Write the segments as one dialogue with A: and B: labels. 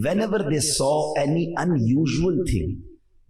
A: whenever they saw any unusual thing,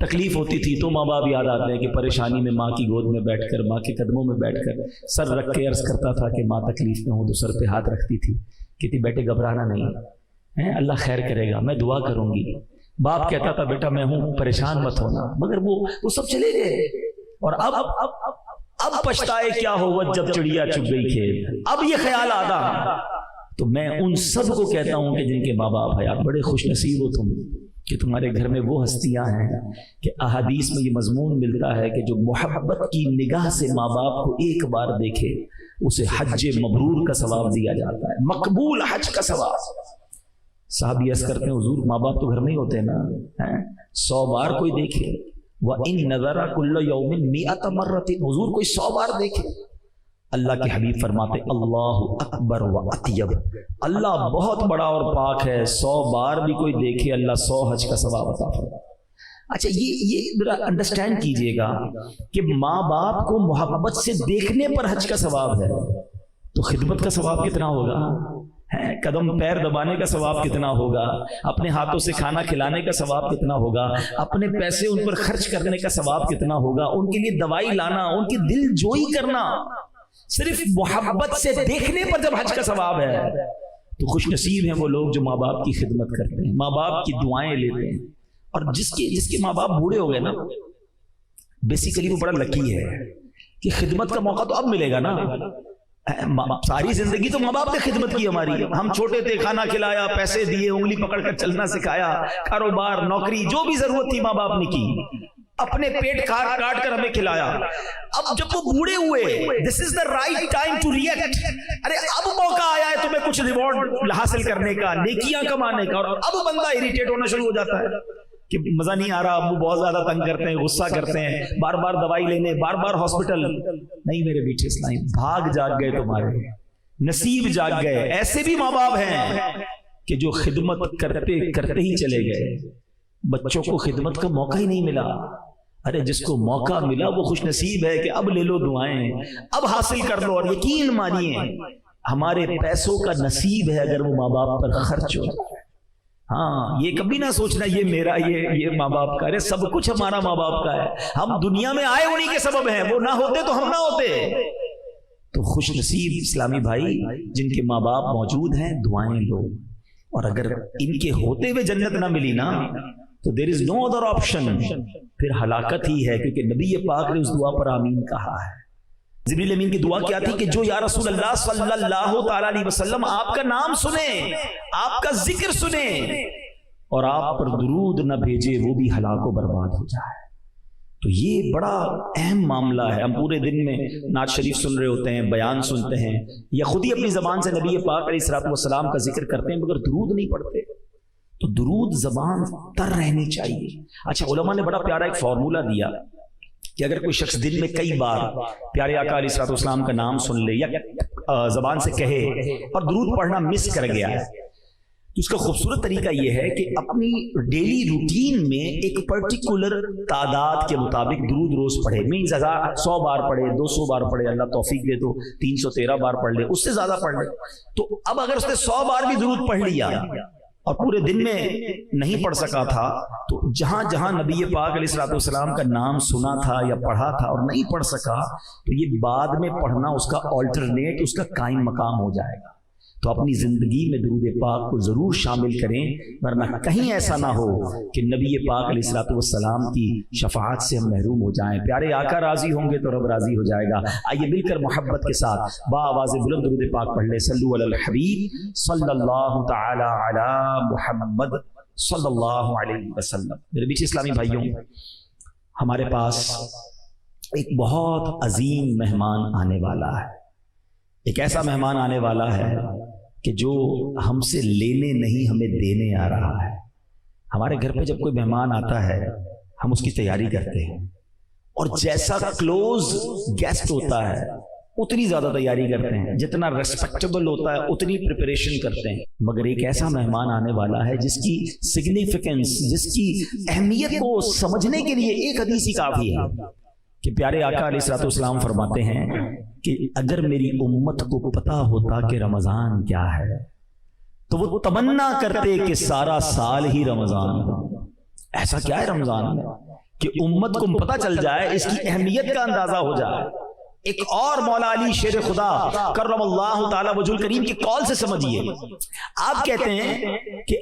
A: تکلیف ہوتی تھی تو ماں باپ یاد آتے ہیں کہ پریشانی میں ماں کی گود میں بیٹھ کر، ماں کے قدموں میں بیٹھ کر سر رکھ کے عرض کرتا تھا کہ ماں تکلیف میں ہوں تو سر پہ ہاتھ رکھتی تھی، کہتی بیٹے گھبرانا نہیں، اللہ خیر کرے گا، میں دعا کروں گی۔ باپ کہتا تھا بیٹا میں ہوں، پریشان مت ہونا، مگر وہ سب چلے گئے۔ اور اب پچھتائے کیا ہو جب چڑیا چگ گئی کھیت، اب یہ خیال آتا۔ تو میں ان سب کو کہتا ہوں کہ جن کے ماں باپ حیات، بڑے خوش نصیب ہو تم کہ تمہارے گھر میں وہ ہستیاں ہیں کہ احادیث میں یہ مضمون ملتا ہے کہ جو محبت کی نگاہ سے ماں باپ کو ایک بار دیکھے اسے حج مبرور کا ثواب دیا جاتا ہے، مقبول حج کا ثواب۔ صحابی عرض کرتے ہیں حضور ماں باپ تو گھر میں ہی ہوتے ہیں نا، 100 بار کوئی دیکھے، وَإِن نَظَرَ كُلَّ يَوْمٍ 100 مرة، حضور کوئی 100 بار دیکھے۔ اللہ کے حبیب فرماتے اللہ اکبر و اطیب، اللہ بہت بڑا اور پاک ہے، 100 بار بھی کوئی دیکھے اللہ 100 حج کا ثواب عطا فرمائے۔ اچھا یہ ذرا انڈرسٹینڈ کیجئے گا کہ ماں باپ کو محبت سے دیکھنے پر حج کا ثواب ہے تو خدمت کا ثواب کتنا ہوگا، قدم پیر دبانے کا ثواب کتنا ہوگا، اپنے ہاتھوں سے کھانا کھلانے کا ثواب کتنا ہوگا، اپنے پیسے ان پر خرچ کرنے کا ثواب کتنا ہوگا، ان کے لیے دوائی لانا، ان کی دل جوئی کرنا، صرف محبت سے دیکھنے پر جب حج کا ثواب ہے تو خوش نصیب ہیں وہ لوگ جو ماں باپ کی خدمت کرتے ہیں، ماں باپ کی دعائیں لیتے ہیں۔ اور جس کے ماں باپ بوڑھے ہو گئے نا، بیسیکلی وہ بڑا لکی ہے کہ خدمت کا موقع تو اب ملے گا نا، ساری زندگی تو ماں باپ نے خدمت کی ہماری، ہم چھوٹے تھے کھانا کھلایا، پیسے دیے، انگلی پکڑ کر چلنا سکھایا، کاروبار نوکری جو بھی ضرورت تھی ماں باپ نے کی، اپنے پیٹ کاٹ کر ہمیں کھلایا۔ اب جب وہ بوڑھے ہوئے، this is the right time to react, ارے اب موقع آیا ہے تمہیں کچھ ریوارڈ حاصل کرنے کا، نیکیاں کمانے کا، اور اب بندہ اریٹیٹ ہونا شروع ہو جاتا ہے کہ مزہ نہیں آ رہا، ابو بہت زیادہ تنگ کرتے ہیں، غصہ کرتے ہیں، بار بار دوائی لینے، بار بار ہاسپٹل۔ نہیں میرے بیٹے اسلام، بھاگ جاگ گئے تمہارے، نصیب جاگ گئے۔ ایسے بھی ماں باپ ہیں کہ جو خدمت کرتے کرتے ہی چلے گئے، بچوں کو خدمت کا موقع ہی نہیں ملا۔ ارے جس کو موقع ملا وہ خوش نصیب ہے کہ اب لے لو دعائیں، اب حاصل کر لو، اور یقین مانیے ہمارے پیسوں کا نصیب ہے اگر وہ ماں باپ پر خرچ ہو جائے۔ ہاں یہ کبھی نہ سوچنا یہ میرا، یہ ماں باپ کا، ارے سب کچھ ہمارا ماں باپ کا ہے، ہم دنیا میں آئے انہی کے سبب ہیں، وہ نہ ہوتے تو ہم نہ ہوتے۔ تو خوش نصیب اسلامی بھائی جن کے ماں باپ موجود ہیں، دعائیں لو، اور اگر ان کے ہوتے ہوئے جنت نہ ملی نا تو there is no other option، پھر ہلاکت ہی ہے، کیونکہ نبی پاک نے اس دعا پر آمین کہا ہے۔ جبریل امین کی دعا کیا تھی کہ جو یا رسول اللہ صلی اللہ تعالیٰ علیہ وسلم آپ کا نام سنیں، آپ کا ذکر سنیں اور آپ پر درود نہ بھیجے وہ بھی ہلاک و برباد ہو جائے۔ تو یہ بڑا اہم معاملہ ہے۔ ہم پورے دن میں نعت شریف سن رہے ہوتے ہیں، بیان سنتے ہیں، یا خود ہی اپنی زبان سے نبی پاک علیہ الصلوۃ والسلام کا ذکر کرتے ہیں مگر درود نہیں پڑھتے، تو درود زبان تر رہنی چاہیے۔ اچھا علماء نے بڑا پیارا ایک فارمولہ دیا کہ اگر کوئی شخص دن میں کئی بار پیارے آقا علیہ الصلوۃ والسلام کا نام سن لے یا زبان سے کہے اور درود پڑھنا مس کر گیا ہے، تو اس کا خوبصورت طریقہ یہ ہے کہ اپنی ڈیلی روٹین میں ایک پرٹیکولر تعداد کے مطابق درود روز پڑھے، مینز 100 بار پڑھے، 200 بار پڑھے، اللہ توفیق دے تو 313 بار پڑھ لے، اس سے زیادہ پڑھ لے۔ تو اب اگر اس نے 100 بار بھی درود پڑھ لیا اور پورے دن میں نہیں پڑھ سکا تھا، تو جہاں جہاں نبی پاک علیہ الصلوۃ والسلام کا نام سنا تھا یا پڑھا تھا اور نہیں پڑھ سکا، تو یہ بعد میں پڑھنا اس کا آلٹرنیٹ، اس کا قائم مقام ہو جائے گا۔ تو اپنی زندگی میں درود پاک کو ضرور شامل کریں، ورنہ کہیں ایسا نہ ہو کہ نبی پاک علیہ الصلوۃ والسلام کی شفاعت سے ہم محروم ہو جائیں۔ پیارے آقا راضی ہوں گے تو رب راضی ہو جائے گا۔ آئیے مل کر محبت کے ساتھ با آواز بلند درود پاک پڑھ لیں۔ صلو علی الحبیب صلی اللہ تعالی علی محمد صلی اللہ علیہ وسلم۔ میرے بیچ اسلامی بھائیوں، ہمارے پاس ایک بہت عظیم مہمان آنے والا ہے، ایک ایسا مہمان آنے والا ہے کہ جو ہم سے لینے نہیں ہمیں دینے آ رہا ہے۔ ہمارے گھر پہ جب کوئی مہمان آتا ہے ہم اس کی تیاری کرتے ہیں، اور جیسا کلوز گیسٹ ہوتا ہے اتنی زیادہ تیاری کرتے ہیں، جتنا ریسپیکٹیبل ہوتا ہے اتنی پریپریشن کرتے ہیں۔ مگر ایک ایسا مہمان آنے والا ہے جس کی سگنیفیکنس، جس کی اہمیت کو سمجھنے کے لیے ایک حدیث ہی کافی ہے کہ پیارے آقا علیہ الصلوۃ والسلام فرماتے ہیں کہ اگر میری امت کو پتا ہوتا کہ رمضان کیا ہے تو وہ تمنا کرتے کہ سارا سال ہی رمضان ہو۔ ایسا کیا ہے رمضان میں کہ امت کو پتہ چل جائے، اس کی اہمیت کا اندازہ ہو جائے۔ ایک اور مولا علی شیر خدا کرم اللہ تعالی وجہ الکریم کی قول سے سمجھیے، آپ کہتے ہیں کہ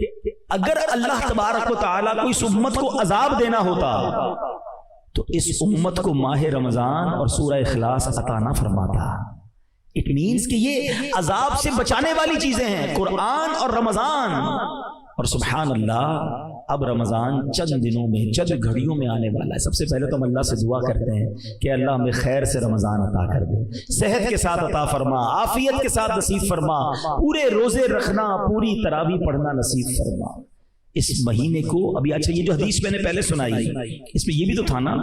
A: اگر اللہ تبارک و تعالیٰ کو اس امت کو عذاب دینا ہوتا تو اس امت کو ماہ رمضان اور سورہ اخلاص عطا نہ فرماتا۔ اٹ مینس کہ یہ عذاب سے بچانے والی چیزیں ہیں، قرآن اور رمضان۔ اور سبحان اللہ، اب رمضان چند دنوں میں، چند گھڑیوں میں آنے والا ہے۔ سب سے پہلے تو ہم اللہ سے دعا کرتے ہیں کہ اللہ ہمیں خیر سے رمضان عطا کر دے، صحت کے ساتھ عطا فرما، عافیت کے ساتھ نصیب فرما، پورے روزے رکھنا، پوری تراویح پڑھنا نصیب فرما اس مہینے کو۔ ابھی اچھا، یہ جو حدیث میں نے پہلے سنائی، اس میں یہ بھی تو تھا نا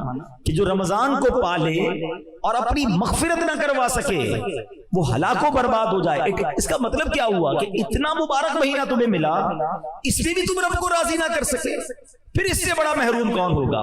A: کہ جو رمضان کو پالے اور اپنی مغفرت نہ کروا سکے وہ ہلاک و برباد ہو جائے۔ اس کا مطلب کیا ہوا کہ اتنا مبارک مہینہ تمہیں ملا، اس میں بھی تم رب کو راضی نہ کر سکے، پھر اس سے بڑا محروم کون ہوگا؟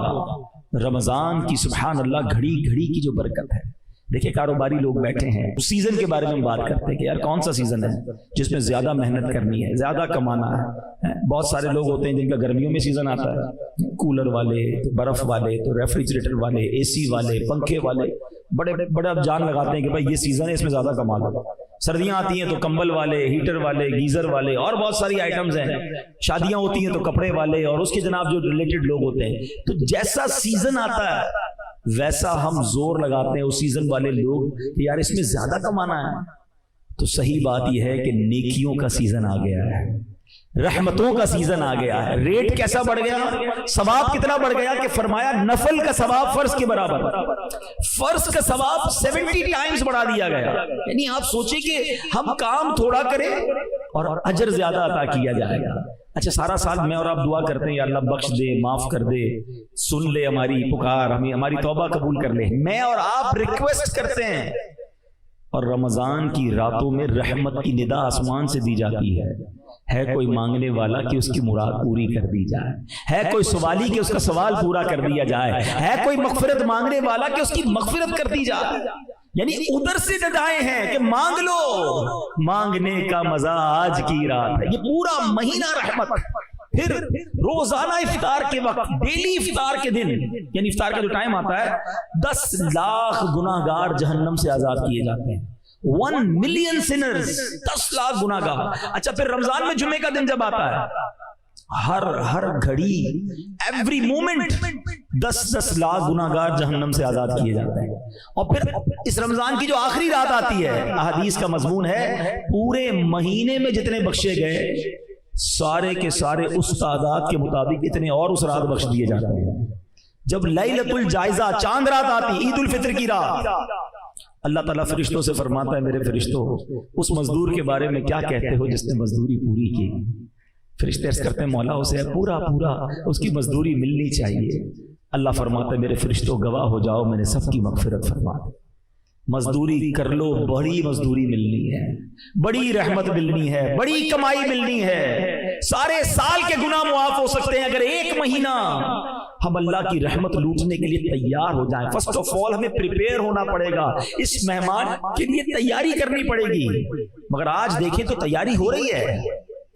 A: رمضان کی سبحان اللہ گھڑی گھڑی کی جو برکت ہے۔ دیکھیں کاروباری لوگ بیٹھے ہیں، اس سیزن کے بارے میں ہم بات کرتے ہیں کہ یار کون سا سیزن ہے جس میں زیادہ محنت کرنی ہے، زیادہ کمانا ہے۔ بہت سارے لوگ ہوتے ہیں جن کا گرمیوں میں سیزن آتا ہے، کولر والے تو برف والے تو ریفریجریٹر والے، اے سی والے، پنکھے والے، بڑے اب جان لگاتے ہیں کہ بھائی یہ سیزن ہے، اس میں زیادہ کما لو۔ سردیاں آتی ہیں تو کمبل والے، ہیٹر والے، گیزر والے اور بہت ساری آئٹمز ہیں۔ شادیاں ہوتی ہیں تو کپڑے والے اور اس کے جناب جو ریلیٹڈ لوگ ہوتے ہیں۔ تو جیسا سیزن آتا ہے ویسا ہم زور لگاتے ہیں اس سیزن والے لوگ کہ یار اس میں زیادہ کمانا ہے۔ تو صحیح بات یہ ہے کہ نیکیوں کا سیزن آ گیا ہے، رحمتوں کا سیزن آ گیا ہے۔ ریٹ کیسا بڑھ گیا، ثواب کتنا بڑھ گیا کہ فرمایا نفل کا ثواب فرض کے برابر، فرض کا ثواب 70 ٹائمز بڑھا دیا گیا۔ یعنی آپ سوچیں کہ ہم کام تھوڑا کریں اور اجر زیادہ عطا کیا جائے گا۔ اچھا، سارا سال میں اور آپ دعا کرتے ہیں یا اللہ بخش دے، معاف کر دے، سن لے ہماری پکار، ہماری توبہ قبول کر لے، میں اور آپ ریکویسٹ کرتے ہیں۔ اور رمضان کی راتوں میں رحمت کی ندا آسمان سے دی جاتی ہے کوئی مانگنے والا کہ اس کی مراد پوری کر دی جائے، ہے کوئی سوالی کہ اس کا سوال پورا کر دیا جائے، ہے کوئی مغفرت مانگنے والا کہ اس کی مغفرت کر دی جائے۔ یعنی ادھر سے ندائیں ہیں کہ مانگ لو، مانگنے کا مزہ آج کی رات ہے۔ یہ پورا مہینہ رحمت۔ پھر روزانہ افطار کے وقت، ڈیلی افطار کے دن، یعنی افطار کا جو ٹائم آتا ہے، 10 لاکھ گناہ گار جہنم سے آزاد کیے جاتے ہیں۔ 1 ملین سنرز، 10 لاکھ گناہ گار۔ اچھا، پھر رمضان میں جمعے کا دن جب آتا ہے، ہر گھڑی، ایوری مومنٹ 10 لاکھ گناہ گار جہنم سے آزاد کیے جاتے ہیں۔ اور پھر اس رمضان کی جو آخری رات آتی ہے، احادیث کا مضمون ہے پورے مہینے میں جتنے بخشے گئے سارے کے سارے اس تعداد کے مطابق اتنے اور اس رات بخش دیے جاتے ہیں۔ جب لیلۃ الجائزہ، چاند رات آتی، عید الفطر کی رات، اللہ تعالیٰ فرشتوں سے فرماتا ہے میرے فرشتوں اس مزدور کے بارے میں کیا کہتے ہو جس نے مزدوری پوری کی؟ فرشتے عرض کرتے ہیں مولا اسے پورا اس کی مزدوری ملنی چاہیے۔ اللہ فرماتا ہے میرے فرشتوں گواہ ہو جاؤ میں نے سب کی مغفرت فرما دی۔ مزدوری کر لو، بڑی مزدوری ملنی ہے، بڑی رحمت ملنی ہے، بڑی کمائی ملنی ہے، سارے سال کے گناہ معاف ہو سکتے ہیں اگر ایک مہینہ ہم اللہ کی رحمت لوٹنے کے لیے تیار ہو جائیں۔ فرسٹ آف آل ہمیں پریپیئر ہونا پڑے گا، اس مہمان کے لیے تیاری کرنی پڑے گی۔ مگر آج دیکھیں تو تیاری ہو رہی ہے،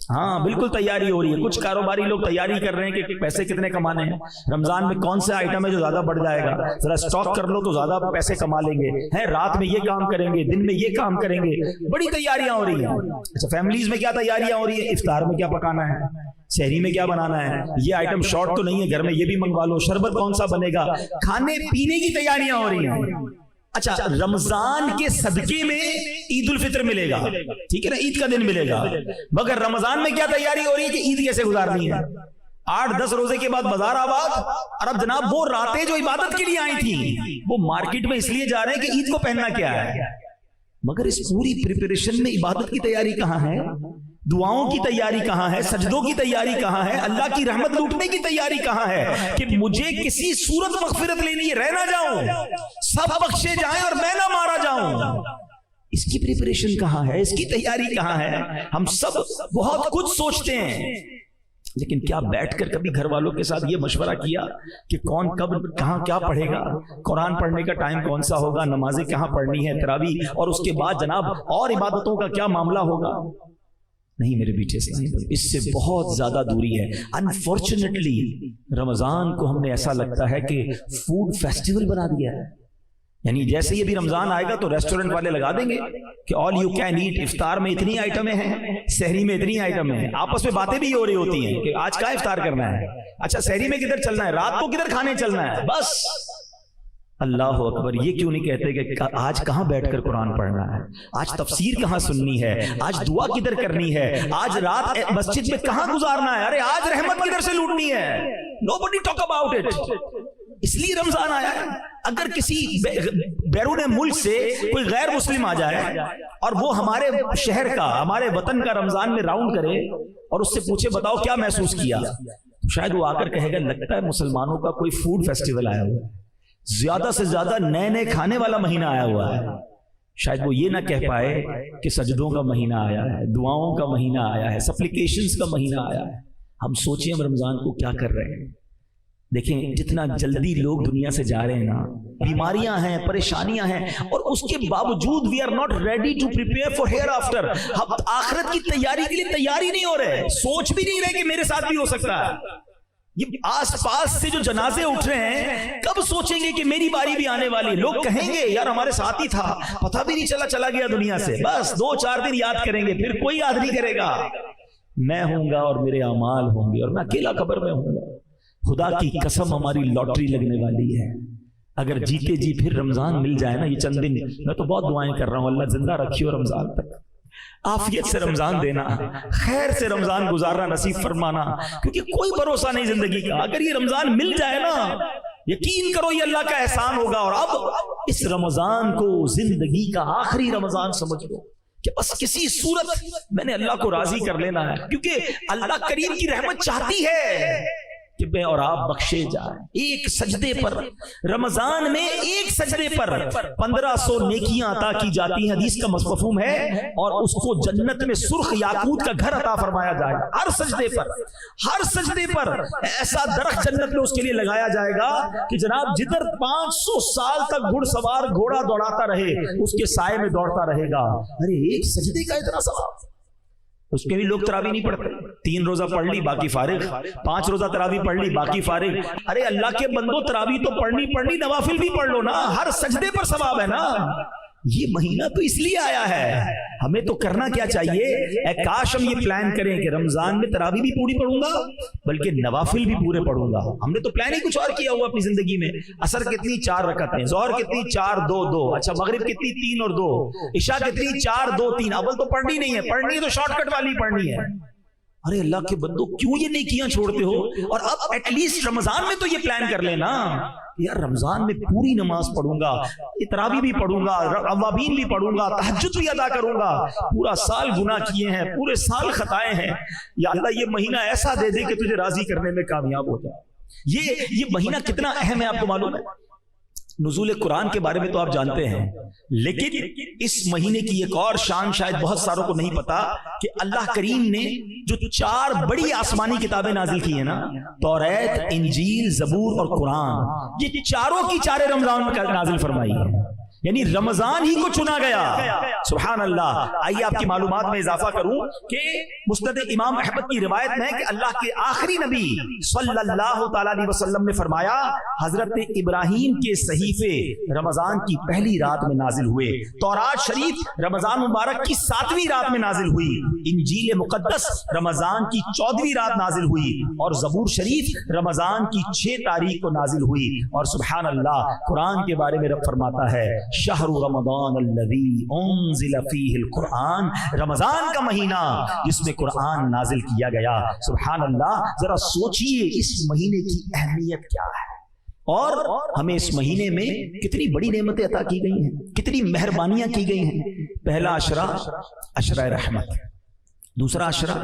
A: ہاں بالکل تیاری ہو رہی ہے۔ کچھ کاروباری لوگ تیاری کر رہے ہیں کہ پیسے کتنے کمانے ہیں، رمضان میں کون سے آئٹم ہے جو زیادہ بڑھ جائے گا، ذرا سٹاک کر لو تو زیادہ پیسے کما لیں گے، ہیں رات میں یہ کام کریں گے، دن میں یہ کام کریں گے، بڑی تیاریاں ہو رہی ہیں۔ اچھا، فیملیز میں کیا تیاریاں ہو رہی ہیں؟ افطار میں کیا پکانا ہے، سحری میں کیا بنانا ہے، یہ آئٹم شارٹ تو نہیں ہے گھر میں، یہ بھی منگوا لو، شربت کون سا بنے گا، کھانے پینے کی تیاریاں ہو رہی ہیں۔ اچھا، رمضان کے صدقے میں عید الفطر ملے گا، ٹھیک ہے نا، عید کا دن ملے گا، مگر رمضان میں کیا تیاری ہو رہی ہے کہ عید کیسے گزارنی ہے۔ 8-10 روزے کے بعد بازار آباد، اور اب جناب وہ راتیں جو عبادت کے لیے آئی تھیں وہ مارکیٹ میں اس لیے جا رہے ہیں کہ عید کو پہننا کیا ہے، مگر اس پوری پریپریشن میں عبادت کی تیاری کہاں ہے، دعاؤں کی تیاری کہاں ہے، سجدوں کی تیاری کہاں ہے، اللہ کی رحمت لوٹنے کی تیاری کہاں ہے کہ مجھے کسی صورت مغفرت لینی ہے، رہ نہ جاؤں، سب بخشے جائیں اور میں نہ مارا جاؤں۔ اس کی پریپریشن کہاں ہے، اس کی تیاری کہاں ہے؟ ہم سب بہت کچھ سوچتے ہیں، لیکن کیا بیٹھ کر کبھی گھر والوں کے ساتھ یہ مشورہ کیا کہ کون کب کہاں کیا پڑھے گا، قرآن پڑھنے کا ٹائم کون سا ہوگا، نمازیں کہاں پڑھنی ہے، تراویح، اور اس کے بعد جناب اور عبادتوں کا کیا معاملہ ہوگا؟ نہیں میرے بیٹے اسلامی بھائی، اس سے بہت زیادہ دوری ہے. انفارچونیٹلی رمضان کو ہم نے ایسا لگتا ہے کہ فوڈ فیسٹیول بنا دیا ہے. یعنی جیسے ہی ابھی رمضان آئے گا تو ریسٹورنٹ والے لگا دیں گے کہ آل یو کین ایٹ، افطار میں اتنی آئٹمیں ہیں، سحری میں اتنی آئٹمیں ہیں. آپس میں باتیں بھی ہو رہی ہوتی ہیں کہ آج کہاں افطار کرنا ہے، اچھا سحری میں کدھر چلنا ہے، رات کو کدھر کھانے چلنا ہے. بس اللہ اکبر، یہ کیوں نہیں کہتے کہ آج کہاں بیٹھ کر قرآن پڑھنا ہے، آج تفسیر کہاں سننی ہے، آج دعا کدھر کرنی ہے، آج رات مسجد میں کہاں گزارنا ہے، ارے آج رحمت کدھر سے لوٹنی ہے. Nobody talk about it. اس لیے رمضان آیا ہے. اگر کسی بیرون ملک سے کوئی غیر مسلم آ جائے اور وہ ہمارے شہر کا، ہمارے وطن کا رمضان میں راؤنڈ کرے اور اس سے پوچھے بتاؤ کیا محسوس کیا، شاید وہ آ کر کہے گا لگتا ہے مسلمانوں کا کوئی فوڈ فیسٹیول آیا ہوا ہے، زیادہ سے زیادہ نئے نئے کھانے والا مہینہ آیا ہوا ہے. شاید وہ یہ نہ کہہ پائے کہ سجدوں کا مہینہ آیا ہے، دعاؤں کا مہینہ آیا ہے، سپلیکیشنز کا مہینہ آیا ہے. ہم سوچیں ہم رمضان کو کیا کر رہے ہیں. دیکھیں جتنا جلدی لوگ دنیا سے جا رہے ہیں نا، بیماریاں ہیں، پریشانیاں ہیں، اور اس کے باوجود we are not ready to prepare for hereafter. ہم آخرت کی تیاری کے لیے تیار ہی نہیں ہو رہے، سوچ بھی نہیں رہے کہ میرے ساتھ بھی ہو سکتا ہے. یہ آس پاس سے جو جنازے اٹھ رہے ہیں، کب سوچیں گے کہ میری باری بھی آنے والی. لوگ کہیں گے یار ہمارے ساتھ ہی تھا، پتہ بھی نہیں چلا گیا دنیا سے. بس 2-4 دن یاد کریں گے، پھر کوئی یاد نہیں کرے گا. میں ہوں گا اور میرے اعمال ہوں گے اور میں اکیلا قبر میں ہوں گا. خدا کی قسم ہماری لاٹری لگنے والی ہے. اگر جیتے جی پھر رمضان مل جائے نا، یہ چند دن میں تو بہت دعائیں کر رہا ہوں، اللہ زندہ رکھیو رمضان تک، عافیت سے رمضان دینا، خیر سے رمضان گزارنا نصیب فرمانا، کیونکہ کوئی بھروسہ نہیں زندگی کا. اگر یہ رمضان مل جائے نا، یقین کرو یہ اللہ کا احسان ہوگا. اور اب اس رمضان کو زندگی کا آخری رمضان سمجھ لو کہ بس کسی صورت میں نے اللہ کو راضی کر لینا ہے، کیونکہ اللہ کریم کی رحمت چاہتی ہے کہ میں اور آپ بخشے جائیں. ایک سجدے پر رمضان میں، ایک سجدے پر 1500 نیکیاں عطا کی جاتی ہیں. حدیث کا مفہوم ہے، اور اس کو جنت میں سرخ یاقوت کا گھر عطا فرمایا جائے گا. ہر سجدے پر، ہر سجدے پر ایسا درخت جنت میں اس کے لیے لگایا جائے گا کہ جناب جدھر 500 سال تک گھڑ سوار گھوڑا دوڑاتا رہے اس کے سائے میں دوڑتا رہے گا. ارے ایک سجدے کا اتنا ثواب. اس کے بھی لوگ تراویح نہیں پڑھتے، 3 روزہ پڑھ لی باقی فارغ، 5 روزہ تراویح پڑھ لی باقی فارغ. ارے اللہ کے بندو تراویح تو پڑھنی، نوافل بھی پڑھ لو نا، ہر سجدے پر ثواب ہے نا. یہ مہینہ تو اس لیے آیا ہے. ہمیں تو کرنا کیا چاہیے، اے کاش ہم یہ پلان کریں کہ رمضان میں تراویح بھی پوری پڑھوں گا بلکہ نوافل بھی پورے پڑھوں گا. ہم نے تو پلان ہی کچھ اور کیا ہوا اپنی زندگی میں. عصر کتنی 4 رکعتیں، ظہر کتنی 4-2-2، اچھا مغرب کتنی 3 اور 2، عشاء کتنی 4-2-3. اول تو پڑھنی نہیں ہے، پڑھنی ہے تو شارٹ کٹ والی پڑھنی ہے. ارے اللہ کے بندو کیوں یہ نیکیاں چھوڑتے ہو؟ اور اب ایٹ لیسٹ رمضان میں تو یہ پلان کر لینا یار رمضان میں پوری نماز پڑھوں گا، تراویح بھی پڑھوں گا، اوابین بھی پڑھوں گا، تہجد بھی ادا کروں گا. پورا سال گناہ کیے ہیں، پورے سال خطائے ہیں، یا اللہ یہ مہینہ ایسا دے دے کہ تجھے راضی کرنے میں کامیاب ہو جائے. یہ مہینہ کتنا اہم ہے آپ کو معلوم ہے. نزول قرآن کے بارے میں تو آپ جانتے ہیں، لیکن اس مہینے کی ایک اور شان شاید بہت ساروں کو نہیں پتا کہ اللہ کریم نے جو 4 بڑی آسمانی کتابیں نازل کی ہیں نا، توریت، انجیل، زبور اور قرآن، یہ چاروں کی چارے رمضان میں نازل فرمائی ہے. یعنی رمضان ہی کو چنا گیا. سبحان اللہ. آئیے آپ کی معلومات میں اضافہ کروں کہ مسند امام احمد کی روایت میں کہ اللہ کے آخری نبی صلی اللہ تعالی علیہ وسلم نے فرمایا حضرت ابراہیم کے صحیفے رمضان کی پہلی رات میں نازل ہوئے، تورات شریف رمضان مبارک کی 7ویں رات میں نازل ہوئی، انجیل مقدس رمضان کی 14ویں رات نازل ہوئی، اور زبور شریف رمضان کی 6 تاریخ کو نازل ہوئی. اور سبحان اللہ قرآن کے بارے میں رب فرماتا ہے شہر رمضان الذی انزل فیہ القرآن، رمضان کا مہینہ جس میں قرآن نازل کیا گیا. سبحان اللہ. ذرا سوچئے اس مہینے کی اہمیت کیا ہے، اور ہمیں اس مہینے میں کتنی بڑی نعمتیں عطا کی گئی ہیں، کتنی مہربانیاں کی گئی ہیں. پہلا عشرہ عشرہ رحمت، دوسرا عشرہ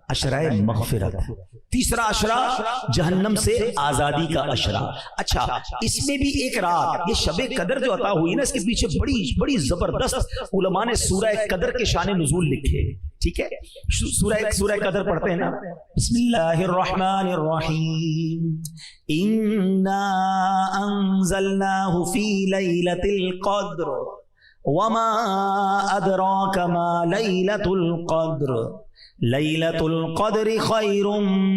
A: عشرہ مغفرت، تیسرا عشرہ جہنم سے آزادی کا عشرہ. اچھا اس میں بھی ایک رات، یہ شب قدر جو عطا ہوئی نا، اس کے پیچھے بڑی زبردست علماء نے سورہ قدر کے شان نزول لکھے. ٹھیک ہے، سورہ قدر پڑھتے ہیں نا. بسم اللہ الرحمن الرحیم. انا انزلناہ فی لیلۃ القدر وما ادراک ما لیلۃ القدر لیلۃ القدر خیر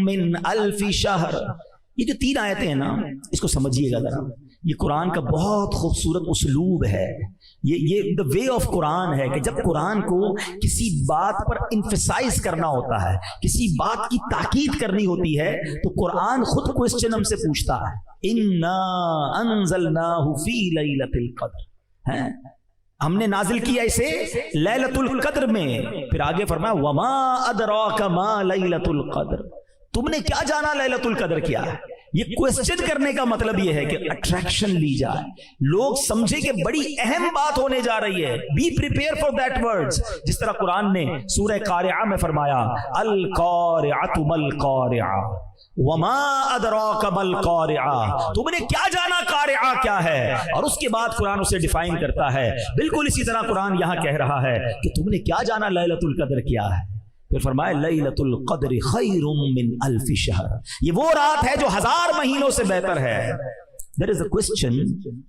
A: من الف شہر. یہ جو 3 آیتیں ہیں نا اس کو سمجھیے گا ذرا. یہ قرآن کا بہت خوبصورت اسلوب ہے. یہ دا وے آف قرآن ہے کہ جب قرآن کو کسی بات پر انفسائز کرنا ہوتا ہے, کسی بات کی تاکید کرنی ہوتی ہے, تو قرآن خود کوسچن ہم سے پوچھتا ہے, انا انزلناہ فی لیلۃ القدر, ہم نے نازل کیا اسے لیلۃ القدر میں. پھر آگے فرمایا وما ادراک ما لیلۃ القدر, تم نے کیا جانا لیلۃ القدر کیا ہے. یہ کوسچن کرنے کا مطلب یہ ہے کہ اٹریکشن لی جائے, لوگ سمجھے کہ بڑی اہم بات ہونے جا رہی ہے. Be prepare for that words. جس طرح قرآن نے سورہ قارعہ میں فرمایا القارعۃ مل قارعہ وما ادراک مل قارعہ, تم نے کیا جانا قارعہ کیا ہے. اور اس کے بعد قرآن اسے ڈیفائن کرتا ہے. بالکل اسی طرح قرآن یہاں کہہ رہا ہے کہ تم نے کیا جانا لیلۃ القدر کیا ہے. پھر فرمایا لیلۃ القدر خیر من الف شہر, یہ وہ رات ہے جو 1000 مہینوں سے بہتر ہے. There is a question,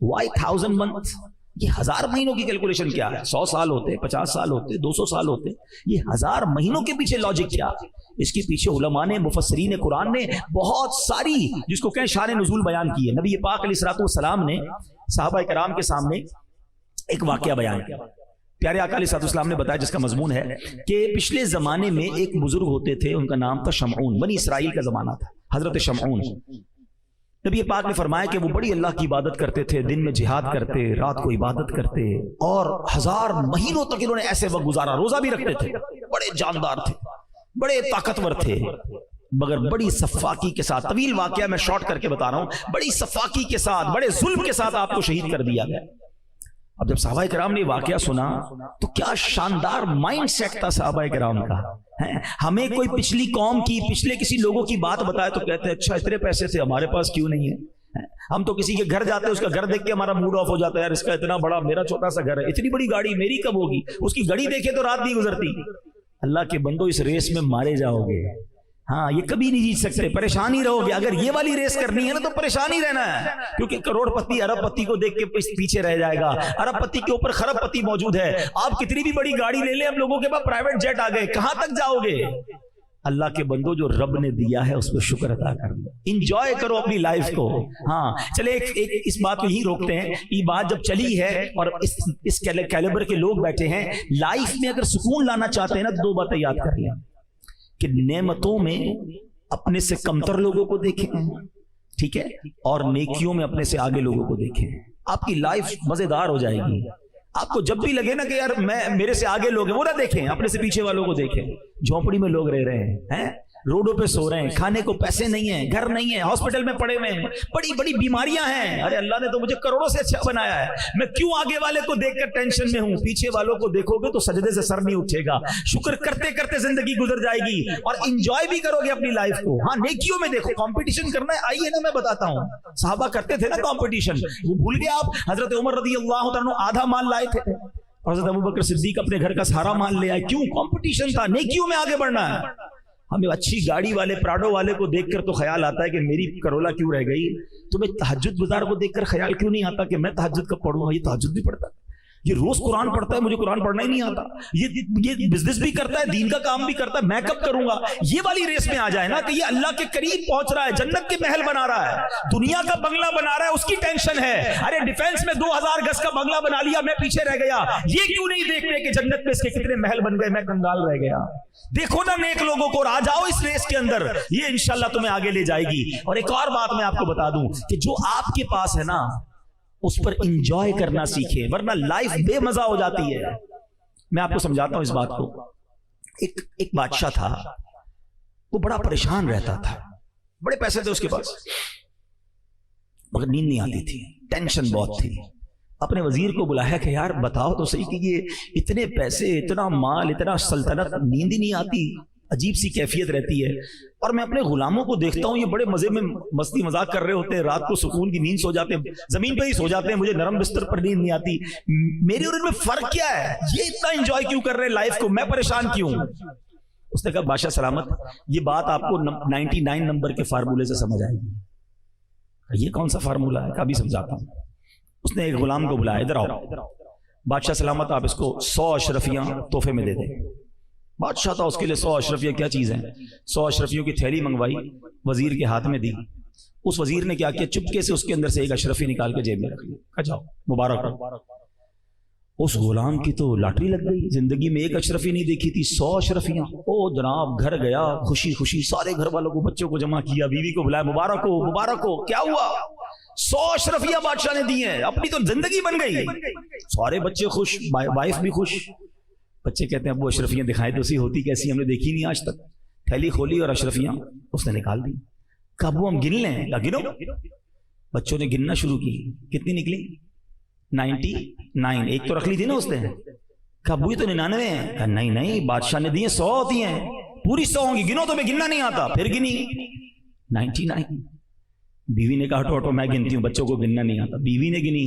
A: why 1000 months? یہ 1000 مہینوں کی کیلکولیشن کیا ہے؟ 100 سال ہوتے, 50 سال ہوتے, 200 سال ہوتے, یہ 1000 مہینوں کے پیچھے لاجک کیا؟ اس کے پیچھے علماء نے, مفسرین قرآن نے بہت ساری جس کو کہیں شان نزول بیان کی ہے. نبی پاک علیہ الصلوۃ والسلام نے صحابہ کرام کے سامنے ایک واقعہ بیان کیا. پیارے آقا علیہ الصلوۃ والسلام نے بتایا جس کا مضمون ہے کہ پچھلے زمانے میں ایک بزرگ ہوتے تھے, ان کا نام تھا شمعون. بنی اسرائیل کا زمانہ تھا, حضرت شمعون. نبی پاک نے فرمایا کہ وہ بڑی اللہ کی عبادت کرتے تھے, دن میں جہاد کرتے, رات کو عبادت کرتے, اور 1000 مہینوں تک انہوں نے ایسے وقت گزارا. روزہ بھی رکھتے تھے, بڑے جاندار تھے, بڑے طاقتور تھے, مگر بڑی صفاکی کے ساتھ, طویل واقعہ میں شارٹ کر کے بتا رہا ہوں, بڑی صفاکی کے ساتھ, بڑے ظلم کے ساتھ آپ کو شہید کر دیا گیا. اب جب صحابہ کرام نے واقعہ سنا تو کیا شاندار مائنڈ سیٹ تھا صحابہ کرام کا. ہمیں کوئی پچھلی قوم کی, پچھلے کسی لوگوں کی بات بتائے تو کہتے ہیں اچھا اتنے پیسے سے ہمارے پاس کیوں نہیں ہے. ہم تو کسی کے گھر جاتے ہیں, اس کا گھر دیکھ کے ہمارا موڈ آف ہو جاتا ہے, یار اس کا اتنا بڑا, میرا چھوٹا سا گھر ہے, اتنی بڑی گاڑی میری کب ہوگی. اس کی گھڑی دیکھے تو رات نہیں گزرتی. اللہ کے بندو اس ریس میں مارے جاؤ گے. ہاں یہ کبھی نہیں جیت سکتے, پریشان ہی رہو گے. اگر یہ والی ریس کرنی ہے نا تو پریشان ہی رہنا ہے, کیونکہ کروڑ پتی ارب پتی کو دیکھ کے پیچھے رہ جائے گا. ارب پتی کے اوپر خرب پتی موجود ہے. آپ کتنی بھی بڑی گاڑی لے لیں, ہم لوگوں کے پاس پرائیویٹ جیٹ آ گئے, کہاں تک جاؤ گے. اللہ کے بندو جو رب نے دیا ہے اس پہ شکر ادا کر لو, انجوائے کرو اپنی لائف کو. ہاں چلے اس بات کو یہی روکتے ہیں. یہ بات جب چلی ہے اور اس کیلیبر کے لوگ بیٹھے ہیں, لائف میں اگر سکون لانا چاہتے ہیں نا تو 2 باتیں یاد کر لیں کہ نعمتوں میں اپنے سے کمتر لوگوں کو دیکھیں, ٹھیک ہے, اور نیکیوں میں اپنے سے آگے لوگوں کو دیکھیں. آپ کی لائف مزیدار ہو جائے گی. آپ کو جب بھی لگے نا کہ یار میرے سے آگے لوگ ہیں, وہ نہ دیکھیں, اپنے سے پیچھے والوں کو دیکھیں. جھونپڑی میں لوگ رہ رہے ہیں, روڈوں پہ سو رہے ہیں, کھانے کو پیسے نہیں ہیں, گھر نہیں ہے, ہاسپٹل میں پڑے ہوئے ہیں, بڑی بڑی بیماریاں ہیں. ارے اللہ نے تو مجھے کروڑوں سے اچھا بنایا ہے, میں کیوں آگے والے کو دیکھ کر ٹینشن میں ہوں. پیچھے والوں کو دیکھو گے تو سجدے سے سر نہیں اٹھے گا. شکر کرتے کرتے زندگی گزر جائے گی اور انجوائے بھی کرو گے اپنی لائف کو. ہاں نیکیوں میں دیکھو, کمپٹیشن کرنا ہے, آئیے نا میں بتاتا ہوں. صحابہ کرتے تھے نا کمپٹیشن, وہ بھول گئے آپ. حضرت عمر رضی اللہ عنہ آدھا مال لائے تھے, حضرت ابوبکر صدیق اپنے گھر کا سارا مال لے آئے. کیوں؟ کمپٹیشن تھا, نیکیوں میں آگے بڑھنا ہے. ہمیں اچھی گاڑی والے, پراڈو والے کو دیکھ کر تو خیال آتا ہے کہ میری کرولا کیوں رہ گئی. تمہیں تہجد گزار کو دیکھ کر خیال کیوں نہیں آتا کہ میں تہجد کب پڑھوں گا. یہ تہجد بھی پڑھتا ہے, یہ روز قرآن پڑھتا ہے, مجھے قرآن پڑھنا ہی نہیں آتا. یہ بزنس بھی کرتا ہے, دین کا کام بھی کرتا ہے, میں کب کروں گا. یہ والی ریس میں آ جائے نا کہ یہ اللہ کے قریب پہنچ رہا ہے, جنت کے محل بنا رہا ہے, دنیا کا بنگلہ بنا رہا ہے, اس کی ٹینشن ہے. ارے ڈیفینس میں 2000 گز کا بنگلہ بنا لیا, میں پیچھے رہ گیا. یہ کیوں نہیں دیکھتے کہ جنت میں اس کے کتنے محل بن گئے, میں کنگال رہ گیا. دیکھو نا نیک لوگوں کو, آ جاؤ اس ریس کے اندر, یہ انشاءاللہ تمہیں آگے لے جائے گی. اور ایک اور بات میں آپ کو بتا دوں کہ جو آپ کے پاس ہے نا اس پر انجوائے کرنا سیکھے, ورنہ لائف بے مزہ ہو جاتی ہے. میں آپ کو سمجھاتا ہوں اس بات کو. ایک بادشاہ تھا, وہ بڑا پریشان رہتا تھا, بڑے پیسے تھے اس کے پاس, مگر نیند نہیں آتی تھی, ٹینشن بہت تھی. اپنے وزیر کو بلایا کہ یار بتاؤ تو صحیح کہ یہ اتنے پیسے, اتنا مال, اتنا سلطنت, نیند ہی نہیں آتی, عجیب سی کیفیت رہتی ہے. اور میں اپنے غلاموں کو دیکھتا ہوں, یہ بڑے مزے میں مستی مذاق کر رہے ہوتے ہیں, رات کو سکون کی نیند سو جاتے ہیں, زمین پہ ہی سو جاتے ہیں, مجھے نرم بستر پر نیند نہیں آتی. میرے اور ان میں فرق کیا ہے؟ یہ اتنا انجوائے کیوں کر رہے ہیں لائف کو, میں پریشان کیوں. اس نے کہا بادشاہ سلامت, یہ بات آپ کو 99 نمبر کے فارمولے سے سمجھ آئے گی. یہ کون سا فارمولہ ہے؟ کبھی سمجھاتا ہوں. اس نے ایک غلام کو بلایا, ادھر آؤ. بادشاہ سلامت, آپ اس کو 100 اشرفیاں تحفے میں دے دیں. بادشاہ تھا، اس کے لیے 100 اشرفیاں کیا چیز ہیں، 100 اشرفیوں کی تھیلی منگوائی، وزیر کے ہاتھ میں دی. اس وزیر نے کیا کیا، چپکے سے اس کے اندر سے ایک اشرفی نکال کے جیب میں رکھ لی، کہا جاؤ مبارک ہو. اس غلام کی تو لاٹری لگ گئی، زندگی میں ایک اشرفی نہیں دیکھی تھی، 100 اشرفیاں. او جناب، گھر گیا، خوشی خوشی سارے گھر والوں کو، بچوں کو جمع کیا، بیوی کو بلایا، مبارک ہو مبارک ہو. کیا ہوا؟ 100 اشرفیاں بادشاہ نے دی ہیں، اپنی تو زندگی بن گئی. سارے بچے خوش، وائف بھی خوش. بچے کہتے ہیں ابو اشرفیاں دکھائے تو اسی ہوتی کیسی، ہم نے دیکھی نہیں آج تک. تھیلی کھولی اور اشرفیاں اس نے نکال دی. کہا ابو ہم گن لیں؟ گنو. بچوں نے گننا شروع کی، کتنی نکلی؟ 99. ایک تو رکھ لی تھی نا اس نے. کہا ابو یہ تو 99 ہیں. کہا نہیں نہیں، بادشاہ نے دی ہیں 100 ہوتی ہیں، پوری 100 ہوں گی، گنو تو میں گننا نہیں آتا. پھر گنی 99. بیوی نے کہا ہٹو ہٹو میں گنتی ہوں، بچوں کو گننا نہیں آتا. بیوی نے گنی،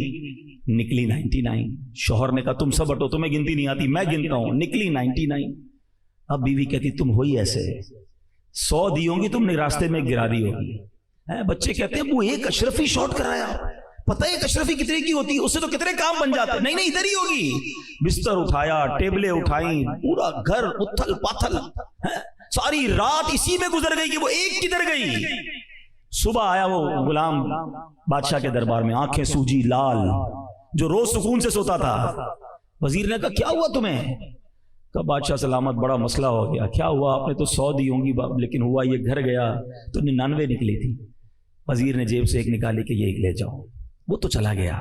A: نکلی 99. شوہر نے کہا تم سب ہٹو، تمہیں گنتی نہیں آتی، میں گنتا ہوں. نکلی 99. اب بیوی کہتی تم ہوئی ایسے، 100 دی ہوں گی تم نے راستے میں گرا دی ہوگی. بچے کہتے ہیں وہ ایک اشرفی شارٹ کرایا، پتہ ہے ایک اشرفی کتنے کی ہوتی ہے، اس سے تو کتنے کام بن جاتے. نہیں نہیں ادھر ہی ہوگی. بستر اٹھایا، ٹیبلیں اٹھائیں، پورا گھر اتھل پاتھل، ساری رات اسی میں گزر گئی کہ وہ ایک کدھر گئی. صبح آیا وہ غلام بادشاہ کے دربار میں، آنکھیں سوجی لال، جو روز سکون سے سوتا تھا. وزیر نے کہا کیا ہوا تمہیں؟ کہا بادشاہ سلامت بڑا مسئلہ ہو گیا. کیا ہوا؟ آپ نے تو 100 دی ہوں گی لیکن ہوا یہ، گھر گیا تو 99 نکلی تھی. وزیر نے جیب سے ایک نکالی کہ یہ ایک لے جاؤ. وہ تو چلا گیا.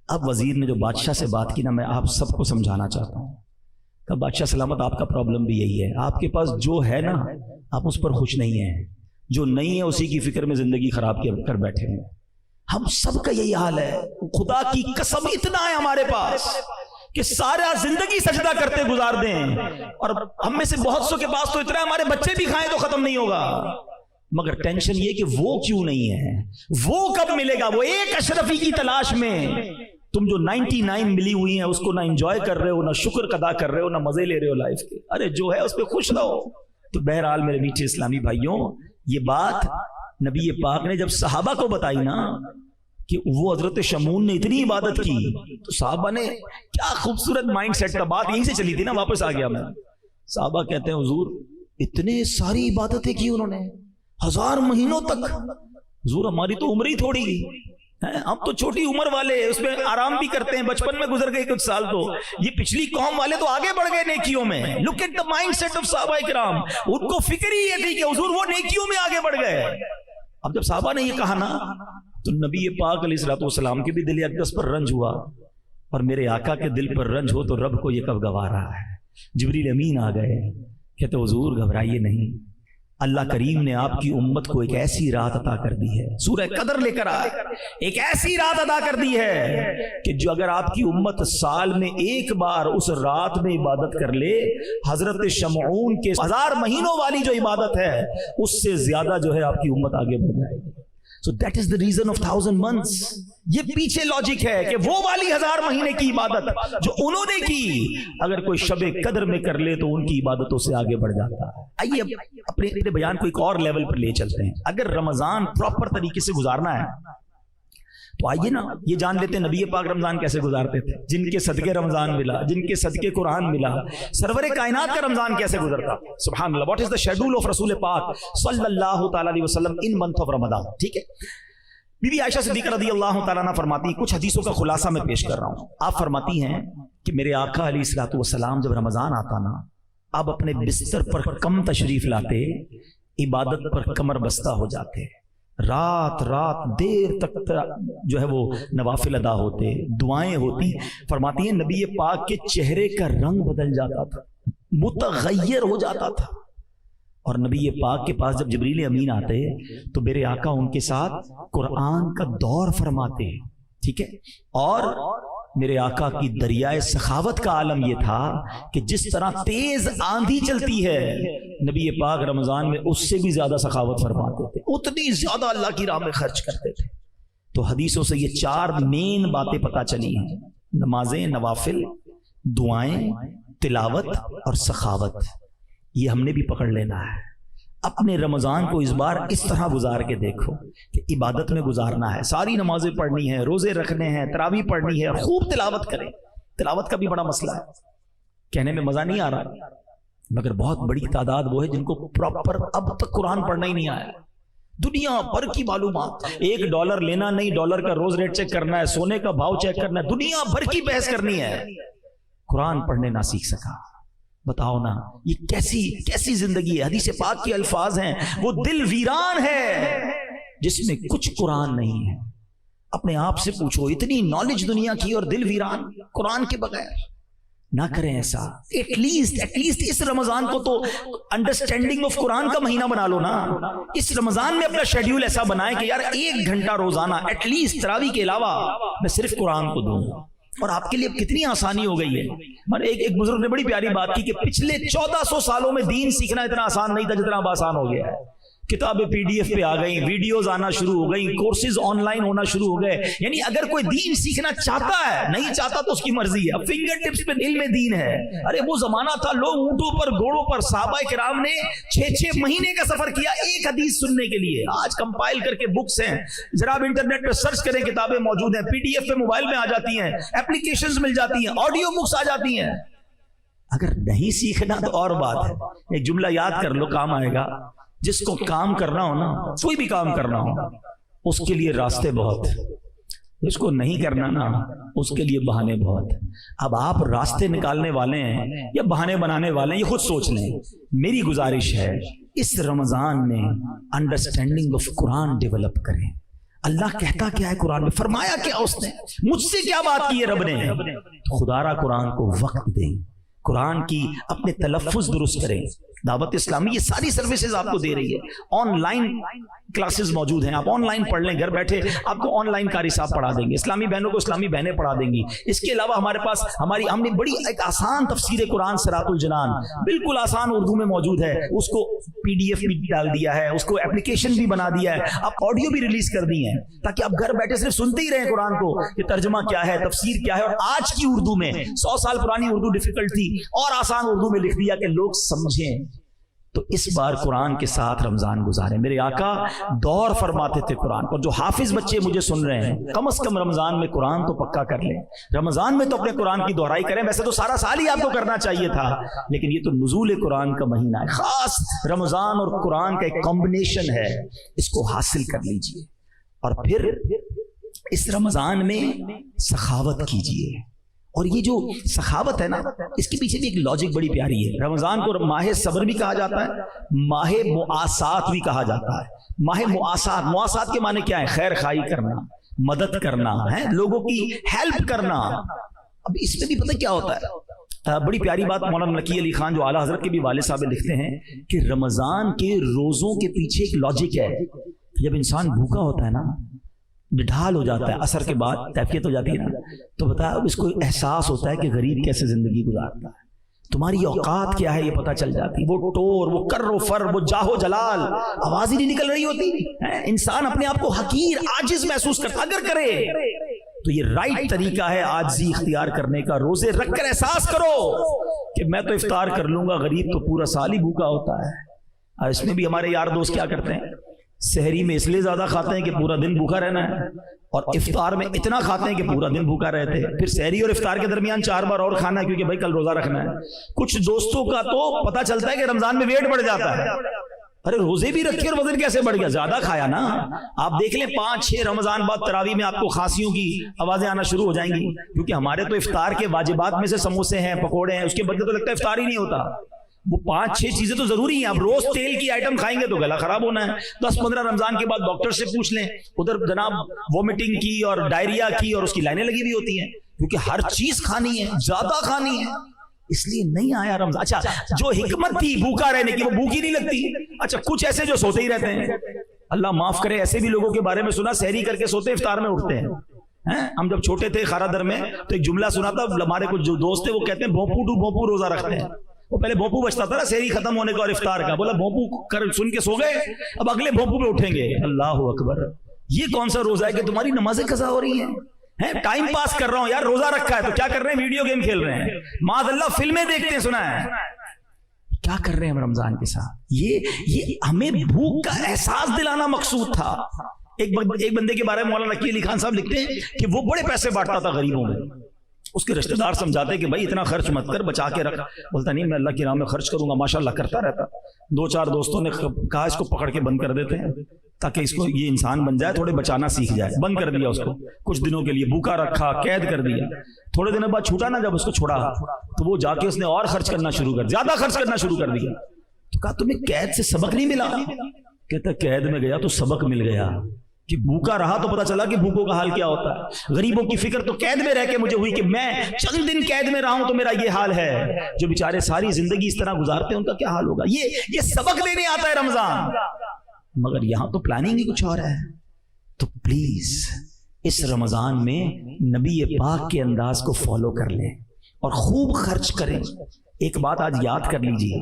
A: اب وزیر نے جو بادشاہ سے بات کی نا، میں آپ سب کو سمجھانا چاہتا ہوں. کہا بادشاہ سلامت آپ کا پرابلم بھی یہی ہے، آپ کے پاس جو ہے نا آپ اس پر خوش نہیں ہیں، جو نہیں ہے اسی کی فکر میں زندگی خراب کر بیٹھے ہیں. ہم سب کا یہی حال ہے. خدا کی قسم اتنا ہے ہمارے پاس کہ سارا زندگی سجدہ کرتے گزار دیں، اور ہم میں سے بہت سو کے پاس تو اتنا ہے ہمارے بچے بھی کھائیں تو ختم نہیں ہوگا. مگر ٹینشن یہ کہ وہ کیوں نہیں ہے، وہ کب ملے گا. وہ ایک اشرفی کی تلاش میں تم جو 99 ملی ہوئی ہیں اس کو نہ انجوائے کر رہے ہو، نہ شکر ادا کر رہے ہو، نہ مزے لے رہے ہو لائف کے. ارے جو ہے اس پہ خوش رہو. تو بہرحال میرے میٹھے اسلامی بھائیوں، یہ بات نبی پاک نے جب صحابہ کو بتائی نا کہ وہ حضرت شمعون نے اتنی عبادت کی، تو صحابہ نے کیا خوبصورت مائنڈ سیٹ تھا. بات یہیں سے چلی تھی نا، واپس آ گیا میں. صحابہ کہتے ہیں حضور اتنے ساری عبادتیں کی انہوں نے 1000 مہینوں تک. حضور ہماری تو عمر ہی تھوڑی، ہم تو چھوٹی عمر والے، اس میں آرام بھی کرتے ہیں، بچپن میں گزر گئے کچھ سال. تو یہ پچھلی قوم والے تو آگے بڑھ گئے نیکیوں میں. Look at the mindset of صحابہ کرام. ان کو فکر ہی یہ تھی کہ حضور وہ نیکیوں میں آگے بڑھ گئے. اب جب صحابہ نے یہ کہا نا تو نبی پاک علیہ الصلوۃ والسلام کے بھی دل اقدس پر رنج ہوا، اور میرے آقا کے دل پر رنج ہو تو رب کو یہ کب گوارا ہے. جبریل امین آ گئے، کہتے حضور گھبرائیے نہیں، اللہ کریم نے آپ کی امت کو ایک ایسی رات عطا کر دی ہے. سورہ قدر لے کر آئے، ایک ایسی رات عطا کر دی ہے کہ جو اگر آپ کی امت سال میں ایک بار اس رات میں عبادت کر لے، حضرت شمعون کے 1000 مہینوں والی جو عبادت ہے اس سے زیادہ جو ہے آپ کی امت آگے بڑھ جائے گی. So that is the reason of 1000 months. یہ پیچھے لاجک ہے کہ وہ والی 1000 مہینے کی عبادت جو انہوں نے کی، اگر کوئی شب قدر میں کر لے تو ان کی عبادتوں سے آگے بڑھ جاتا ہے. آئیے اپنے بیان کو ایک اور لیول پر لے چلتے ہیں. اگر رمضان پراپر طریقے سے گزارنا ہے تو آئیے نا یہ جان لیتے ہیں نبی پاک رمضان کیسے گزارتے تھے، جن کے صدقے رمضان ملا، جن کے صدقے قرآن ملا. سرور کائنات کا رمضان کیسے گزرتا؟ سبحان Allah. What is the schedule of رسول پاک صلی اللہ تعالی علیہ وسلم ان منتھ آف رمضان. ٹھیک ہے، بی بی عائشہ صدیقہ رضی اللہ تعالیٰ عنہ فرماتی، کچھ حدیثوں کا خلاصہ میں پیش کر رہا ہوں. آپ فرماتی ہیں کہ میرے آقا علیہ الصلوۃ والسلام جب رمضان آتا نا، اب اپنے بستر پر کم تشریف لاتے، عبادت پر کمر بستہ ہو جاتے، رات دیر تک جو ہے وہ نوافل ادا ہوتے، دعائیں ہوتی. فرماتی ہیں نبی پاک کے چہرے کا رنگ بدل جاتا تھا، متغیر ہو جاتا تھا. اور نبی پاک کے پاس جب جبریل امین آتے تو میرے آقا ان کے ساتھ قرآن کا دور فرماتے. ٹھیک ہے، اور میرے آقا کی دریائے سخاوت کا عالم یہ تھا کہ جس طرح تیز آندھی چلتی ہے، نبی پاک رمضان میں اس سے بھی زیادہ سخاوت فرماتے تھے، اتنی زیادہ اللہ کی راہ میں خرچ کرتے تھے. تو حدیثوں سے یہ 4 مین باتیں پتہ چلی ہیں: نمازیں، نوافل، دعائیں، تلاوت اور سخاوت. یہ ہم نے بھی پکڑ لینا ہے. اپنے رمضان کو اس بار اس طرح گزار کے دیکھو کہ عبادت میں گزارنا ہے، ساری نمازیں پڑھنی ہیں، روزے رکھنے ہیں، تراویح پڑھنی ہے، خوب تلاوت کریں. تلاوت کا بھی بڑا مسئلہ ہے، کہنے میں مزہ نہیں آ رہا. مگر بہت بڑی تعداد وہ ہے جن کو پراپر اب تک قرآن پڑھنا ہی نہیں آیا. دنیا بھر کی معلومات, $1 لینا نہیں, ڈالر کا روز ریٹ چیک کرنا ہے, سونے کا بھاؤ چیک کرنا ہے, دنیا بھر کی بحث کرنی ہے, قرآن پڑھنے نہ سیکھ سکا. بتاؤ نا یہ کیسی زندگی ہے. حدیث پاک کے الفاظ ہیں, وہ دل ویران ہے جس میں کچھ قرآن نہیں ہے. اپنے آپ سے پوچھو, اتنی نالج دنیا کی اور دل ویران قرآن کے بغیر. نہ کریں ایسا. ایٹ لیسٹ اس رمضان کو تو انڈرسٹینڈنگ آف قرآن کا مہینہ بنا لو نا. اس رمضان میں اپنا شیڈیول ایسا بنائیں کہ یار 1 گھنٹہ روزانہ ایٹ لیسٹ تراویح کے علاوہ میں صرف قرآن کو دوں. اور آپ کے لیے کتنی آسانی ہو گئی ہے. ایک بزرگ نے بڑی پیاری بات کی کہ پچھلے 1400 سالوں میں دین سیکھنا اتنا آسان نہیں تھا جتنا اب آسان ہو گیا ہے. کتابیں PDF پہ آ گئیں, ویڈیوز آنا شروع ہو گئیں, کورسز آن لائن ہونا شروع ہو گئے. یعنی اگر کوئی دین سیکھنا چاہتا ہے, نہیں چاہتا تو اس کی مرضی ہے. فنگر ٹپس پہ دل میں دین ہے. ارے وہ زمانہ تھا لوگ اونٹوں پر, گھوڑوں پر, صحابہ کرام نے 6 مہینے کا سفر کیا ایک حدیث سننے کے لیے. آج کمپائل کر کے بکس ہیں, ذرا آپ انٹرنیٹ پہ سرچ کریں, کتابیں موجود ہیں, PDF پہ موبائل میں آ جاتی ہیں, اپلیکیشنز مل جاتی ہیں, آڈیو بکس آ جاتی ہیں. اگر نہیں سیکھنا تو اور بات ہے. ایک جملہ یاد کر لو, کام آئے گا. جس کو کام کرنا ہو نا, کوئی بھی کام کرنا ہو, اس کے لیے راستے بہت, جس کو نہیں کرنا نا اس کے لیے بہانے بہت. اب آپ راستے نکالنے والے ہیں یا بہانے بنانے والے ہیں, یہ خود سوچ لیں. میری گزارش ہے اس رمضان میں انڈرسٹینڈنگ آف قرآن ڈیولپ کریں. اللہ کہتا کیا ہے قرآن میں, فرمایا کیا اس نے, مجھ سے کیا بات کی ہے رب نے. خدا را قرآن کو وقت دیں, قرآن کی اپنے تلفظ درست کریں. دعوت اسلامی یہ ساری سروسز آپ کو دے رہی ہے. آن لائن کلاسز موجود ہیں, آپ آن لائن پڑھ لیں, گھر بیٹھے آپ کو آن لائن قاری صاحب پڑھا دیں گے, اسلامی بہنوں کو اسلامی بہنیں پڑھا دیں گی. اس کے علاوہ ہمارے پاس ہم نے بڑی ایک آسان تفسیر قرآن صراط الجنان بالکل آسان اردو میں موجود ہے. اس کو PDF بھی ڈال دیا ہے, اس کو اپلیکیشن بھی بنا دیا ہے, اب آڈیو بھی ریلیز کر دی ہیں تاکہ آپ گھر بیٹھے صرف سنتے ہی رہیں قرآن کو کہ ترجمہ کیا ہے, تفسیر کیا ہے. اور آج کی اردو میں, 100 سال پرانی اردو ڈیفیکلٹ تھی, اور آسان اردو میں لکھ دیا کہ لوگ سمجھیں. تو اس بار قرآن کے ساتھ رمضان گزاریں. میرے آقا دور فرماتے تھے قرآن کو. جو حافظ بچے مجھے سن رہے ہیں, کم از کم رمضان میں قرآن تو پکا کر لیں. رمضان میں تو اپنے قرآن کی دہرائی کریں. ویسے تو سارا سال ہی آپ کو کرنا چاہیے تھا, لیکن یہ تو نزول قرآن کا مہینہ ہے, خاص رمضان اور قرآن کا ایک کمبینیشن ہے, اس کو حاصل کر لیجئے. اور پھر اس رمضان میں سخاوت کیجئے. اور یہ جو سخاوت ہے نا, اس کے پیچھے بھی ایک لاجک بڑی پیاری ہے. رمضان کو ماہ صبر بھی کہا جاتا ہے, ماہ مواسات بھی کہا جاتا ہے. ماہ مواسات کے معنی کیا ہے؟ خیر خواہی کرنا, مدد کرنا ہے, لوگوں کی ہیلپ کرنا. اب اس میں بھی پتہ کیا ہوتا ہے, بڑی پیاری بات مولانا نقی علی خان جو اعلیٰ حضرت کے بھی والد صاحب لکھتے ہیں کہ رمضان کے روزوں کے پیچھے ایک لاجک ہے. جب انسان بھوکا ہوتا ہے نا, ڈھال ہو جاتا ہے, اثر کے بعد کیفیت ہو جاتی ہے نا, تو بتا اس کو احساس ہوتا ہے کہ غریب کیسے زندگی گزارتا ہے. تمہاری اوقات کیا ہے یہ پتہ چل جاتی. وہ ٹور, وہ کر و فر, وہ جاہ و جلال, آواز ہی نہیں نکل رہی ہوتی. انسان اپنے آپ کو حقیر, عاجز محسوس کرتا. اگر کرے تو یہ رائٹ طریقہ ہے عاجزی اختیار کرنے کا. روزے رکھ کر احساس کرو کہ میں تو افطار کر لوں گا, غریب تو پورا سال ہی بھوکا ہوتا ہے. اس میں بھی ہمارے یار دوست کیا کرتے ہیں, سحری میں اس لیے زیادہ کھاتے ہیں کہ پورا دن بھوکا رہنا ہے, اور افطار میں اتنا کھاتے ہیں کہ پورا دن بھوکا رہتے ہیں. پھر سحری اور افطار کے درمیان 4 بار اور کھانا ہے کیونکہ بھائی کل روزہ رکھنا ہے. کچھ دوستوں کا تو پتہ چلتا ہے کہ رمضان میں ویٹ بڑھ جاتا ہے. ارے روزے بھی رکھے اور وزن کیسے بڑھ گیا, زیادہ کھایا نا. آپ دیکھ لیں 5-6 رمضان بعد تراویح میں آپ کو کھانسیوں کی آوازیں آنا شروع ہو جائیں گی, کیونکہ ہمارے تو افطار کے واجبات میں سے سموسے ہیں, پکوڑے ہیں, اس کے بدلے تو لگتا ہے افطار ہی نہیں ہوتا. وہ 5-6 چیزیں تو ضروری ہیں. اب روز تیل کی آئٹم کھائیں گے تو گلا خراب ہونا ہے. 10-15 رمضان کے بعد ڈاکٹر سے پوچھ لیں, ادھر جناب وومٹنگ کی اور ڈائریا کی اور اس کی لائنیں لگی ہوئی ہوتی ہیں, کیونکہ ہر چیز کھانی ہے, زیادہ کھانی ہے, اس لیے نہیں آیا رمضان. اچھا جو حکمت تھی بھوکا رہنے کی, وہ بھوک ہی نہیں لگتی. اچھا کچھ ایسے جو سوتے ہی رہتے ہیں, اللہ معاف کرے, ایسے بھی لوگوں کے بارے میں سنا سحری کر کے سوتے, افطار میں اٹھتے ہیں. ہم جب چھوٹے تھے خارا در میں تو ایک جملہ سنا تھا, ہمارے کچھ جو دوست تھے وہ کہتے ہیں بھوپو ٹو بھوپو روزہ رکھتے ہیں. وہ پہلے بھوپو بچتا تھا نا سحری ختم ہونے کا اور افطار کا, بولا بھوپو کر سن کے سو گئے, اب اگلے بھوپو پہ اٹھیں گے. اللہ اکبر, یہ کون سا روزہ ہے کہ تمہاری نمازیں قضا ہو رہی ہیں؟ ٹائم پاس کر رہا ہوں یار, روزہ رکھا ہے تو کیا کر رہے ہیں, ویڈیو گیم کھیل رہے ہیں, معاذ اللہ فلمیں دیکھتے ہیں, سنا ہے کیا کر رہے ہیں ہم رمضان کے ساتھ. یہ ہمیں بھوک کا احساس دلانا مقصود تھا. ایک بندے کے بارے میں مولانا نقی علی خان صاحب لکھتے ہیں کہ وہ بڑے پیسے بانٹتا تھا غریبوں میں, اس کے رشتہ دار سمجھاتے کہ بھائی اتنا خرچ مت کر، بچا کے رکھ. بولتا نہیں میں اللہ کی راہ میں خرچ کروں گا. ماشاءاللہ کرتا رہتا. 2-4 دوستوں نے کہا اس کو پکڑ کے بند کر دیتے ہیں تاکہ اس کو یہ انسان بن جائے، تھوڑے بچانا سیکھ جائے. بند کر دیا اس کو کچھ دنوں کے لیے، بھوکا رکھا، قید کر دیا. تھوڑے دنوں بعد چھوٹا نا، جب اس کو چھوڑا تو وہ جا کے اس نے اور خرچ کرنا شروع کر، زیادہ خرچ کرنا شروع کر دیا. تو کہا تمہیں قید سے سبق نہیں ملا؟ کہتا قید میں گیا تو سبق مل گیا کہ بھوکا رہا تو پتا چلا کہ بھوکوں کا حال کیا ہوتا ہے. غریبوں کی فکر تو قید میں رہ کے مجھے ہوئی کہ میں چند دن قید میں رہا ہوں تو میرا یہ حال ہے. جو بیچارے ساری زندگی اس طرح گزارتے ہیں ان کا کیا حال ہوگا. یہ سبق دینے آتا ہے رمضان. مگر یہاں تو پلاننگ ہی کچھ اور ہے. تو پلیز اس رمضان میں نبی پاک کے انداز کو فالو کر لیں اور خوب خرچ کریں. ایک بات آج یاد کر لیجیے،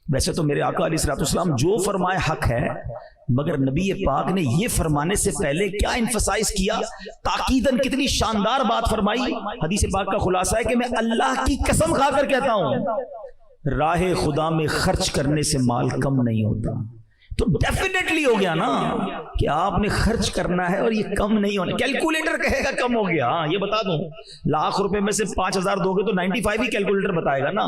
A: ویسے تو میرے آقا علیہ السلام جو فرمائے حق ہے، مگر نبی پاک نے یہ فرمانے سے پہلے کیا انفسائز کیا، تاکیداً کتنی شاندار بات فرمائی. حدیث پاک کا خلاصہ ہے کہ میں اللہ کی قسم کھا کر کہتا ہوں راہ خدا میں خرچ کرنے سے مال کم نہیں ہوتا. تو ڈیفینیٹلی ہو گیا نا کہ آپ نے خرچ کرنا ہے اور یہ کم نہیں ہونا. کیلکولیٹر کہے گا کم ہو گیا. ہاں یہ بتا دوں، ₹1,00,000 میں سے 5,000 دو گے تو 95 ہی کیلکولیٹر بتائے گا نا.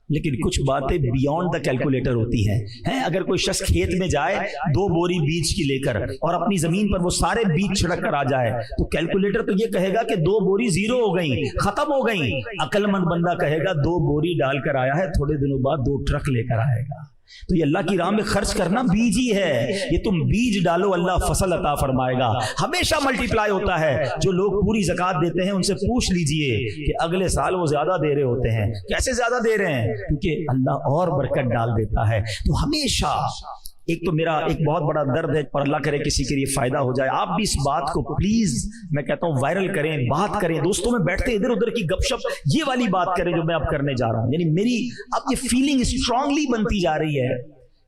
A: لیکن کچھ باتیں بیونڈ دا کیلکولیٹر ہوتی ہیں. اگر کوئی شخص کھیت میں جائے 2 بوری بیج کی لے کر اور اپنی زمین پر وہ سارے بیج چھڑک کر آ جائے تو کیلکولیٹر تو یہ کہے گا کہ 2 بوری زیرو ہو گئی، ختم ہو گئی. عقل مند بندہ کہے گا 2 بوری ڈال کر آیا ہے، تھوڑے دنوں بعد 2 ٹرک لے کر آئے گا. تو یہ اللہ کی راہ میں خرچ کرنا بیج ہی ہے. یہ تم بیج ڈالو اللہ فصل عطا فرمائے گا، ہمیشہ ملٹی پلائی ہوتا ہے. جو لوگ پوری زکوٰۃ دیتے ہیں ان سے پوچھ لیجئے کہ اگلے سال وہ زیادہ دے رہے ہوتے ہیں. کیسے زیادہ دے رہے ہیں؟ کیونکہ اللہ اور برکت ڈال دیتا ہے. تو ہمیشہ ایک تو میرا ایک بہت بڑا درد ہے اور اللہ کرے کسی کے لیے فائدہ ہو جائے. آپ بھی اس بات کو پلیز میں کہتا ہوں وائرل کریں، بات کریں. دوستوں میں بیٹھتے ادھر ادھر کی گپ شپ یہ والی بات کریں جو میں اب کرنے جا رہا ہوں. یعنی میری اب یہ فیلنگ اسٹرانگلی بنتی جا رہی ہے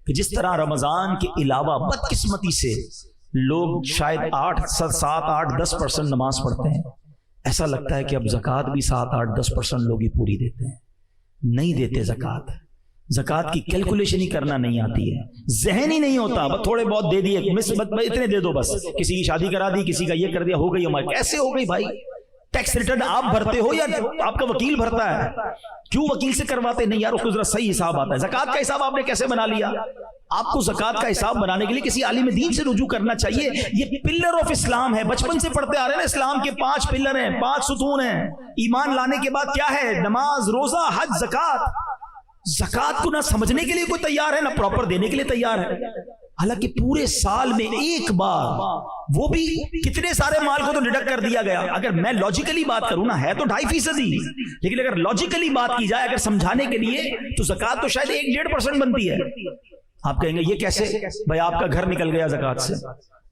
A: کہ جس طرح رمضان کے علاوہ بدقسمتی سے لوگ شاید 7-8-10% نماز پڑھتے ہیں، ایسا لگتا ہے کہ اب زکوٰۃ بھی 7-8-10% لوگ ہی پوری دیتے ہیں. نہیں دیتے زکوٰۃ. زکوٰۃ کی کیلکولیشن ہی کرنا نہیں آتی ہے، ذہن ہی نہیں ہوتا. بس تھوڑے بہت دے دیے، اتنے دے دو، بس کسی کی شادی کرا دی، کسی کا یہ کر دیا، ہو گئی ہماری. کیسے ہو گئی بھائی؟ ٹیکس ریٹرن آپ بھرتے ہو یا آپ کا وکیل بھرتا ہے؟ کیوں وکیل سے کرواتے نہیں یار؟ اس کو ذرا صحیح حساب آتا ہے. زکوٰۃ کا حساب آپ نے کیسے بنا لیا؟ آپ کو زکوٰۃ کا حساب بنانے کے لیے کسی عالم دین سے رجوع کرنا چاہیے. یہ پلر آف اسلام ہے، بچپن سے پڑھتے آ رہے ہیں نا. اسلام کے 5 پلر ہیں، 5 ستون ہیں. ایمان لانے کے بعد کیا ہے؟ نماز، روزہ، حج، زکوٰۃ. زکوٰۃ کو نہ سمجھنے کے لیے کوئی تیار ہے، نہ پراپر دینے کے لیے تیار ہے. حالانکہ پورے سال میں ایک بار، وہ بھی کتنے سارے مال کو تو ڈڈکٹ کر دیا گیا. اگر میں لاجیکلی بات کروں نا، ہے تو 2.5%، لیکن اگر لاجیکلی بات کی جائے، اگر سمجھانے کے لیے، تو زکوٰۃ تو شاید 1-1.5% بنتی ہے. آپ کہیں گے یہ کیسے بھائی؟ آپ کا گھر نکل گیا زکوٰۃ سے،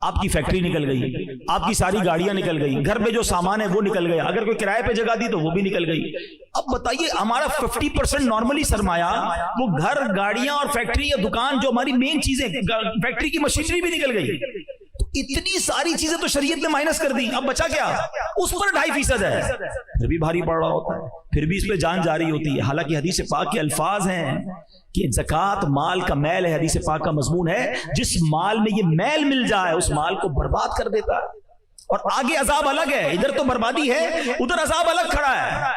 A: آپ کی فیکٹری نکل گئی، آپ کی ساری گاڑیاں نکل گئی، گھر میں جو سامان ہے وہ نکل گیا، اگر کوئی کرائے پہ جگہ دی تو وہ بھی نکل گئی. اب بتائیے ہمارا 50% نارملی سرمایہ وہ گھر، گاڑیاں اور فیکٹری یا دکان جو ہماری مین چیزیں، فیکٹری کی مشینری بھی نکل گئی. تو اتنی ساری چیزیں تو شریعت نے مائنس کر دی. اب بچا کیا؟ اس پر 2.5% ہے. پھر بھی بھاری پڑ رہا ہوتا ہے، پھر بھی اس پہ جان جاری ہوتی ہے. حالانکہ حدیث پاک کے الفاظ ہیں کہ زکوٰۃ مال کا میل ہے. حدیث پاک کا مضمون ہے جس مال میں یہ میل مل جائے اس مال کو برباد کر دیتا ہے. اور آگے عذاب الگ ہے، ادھر تو بربادی ہے، ادھر عذاب الگ کھڑا ہے.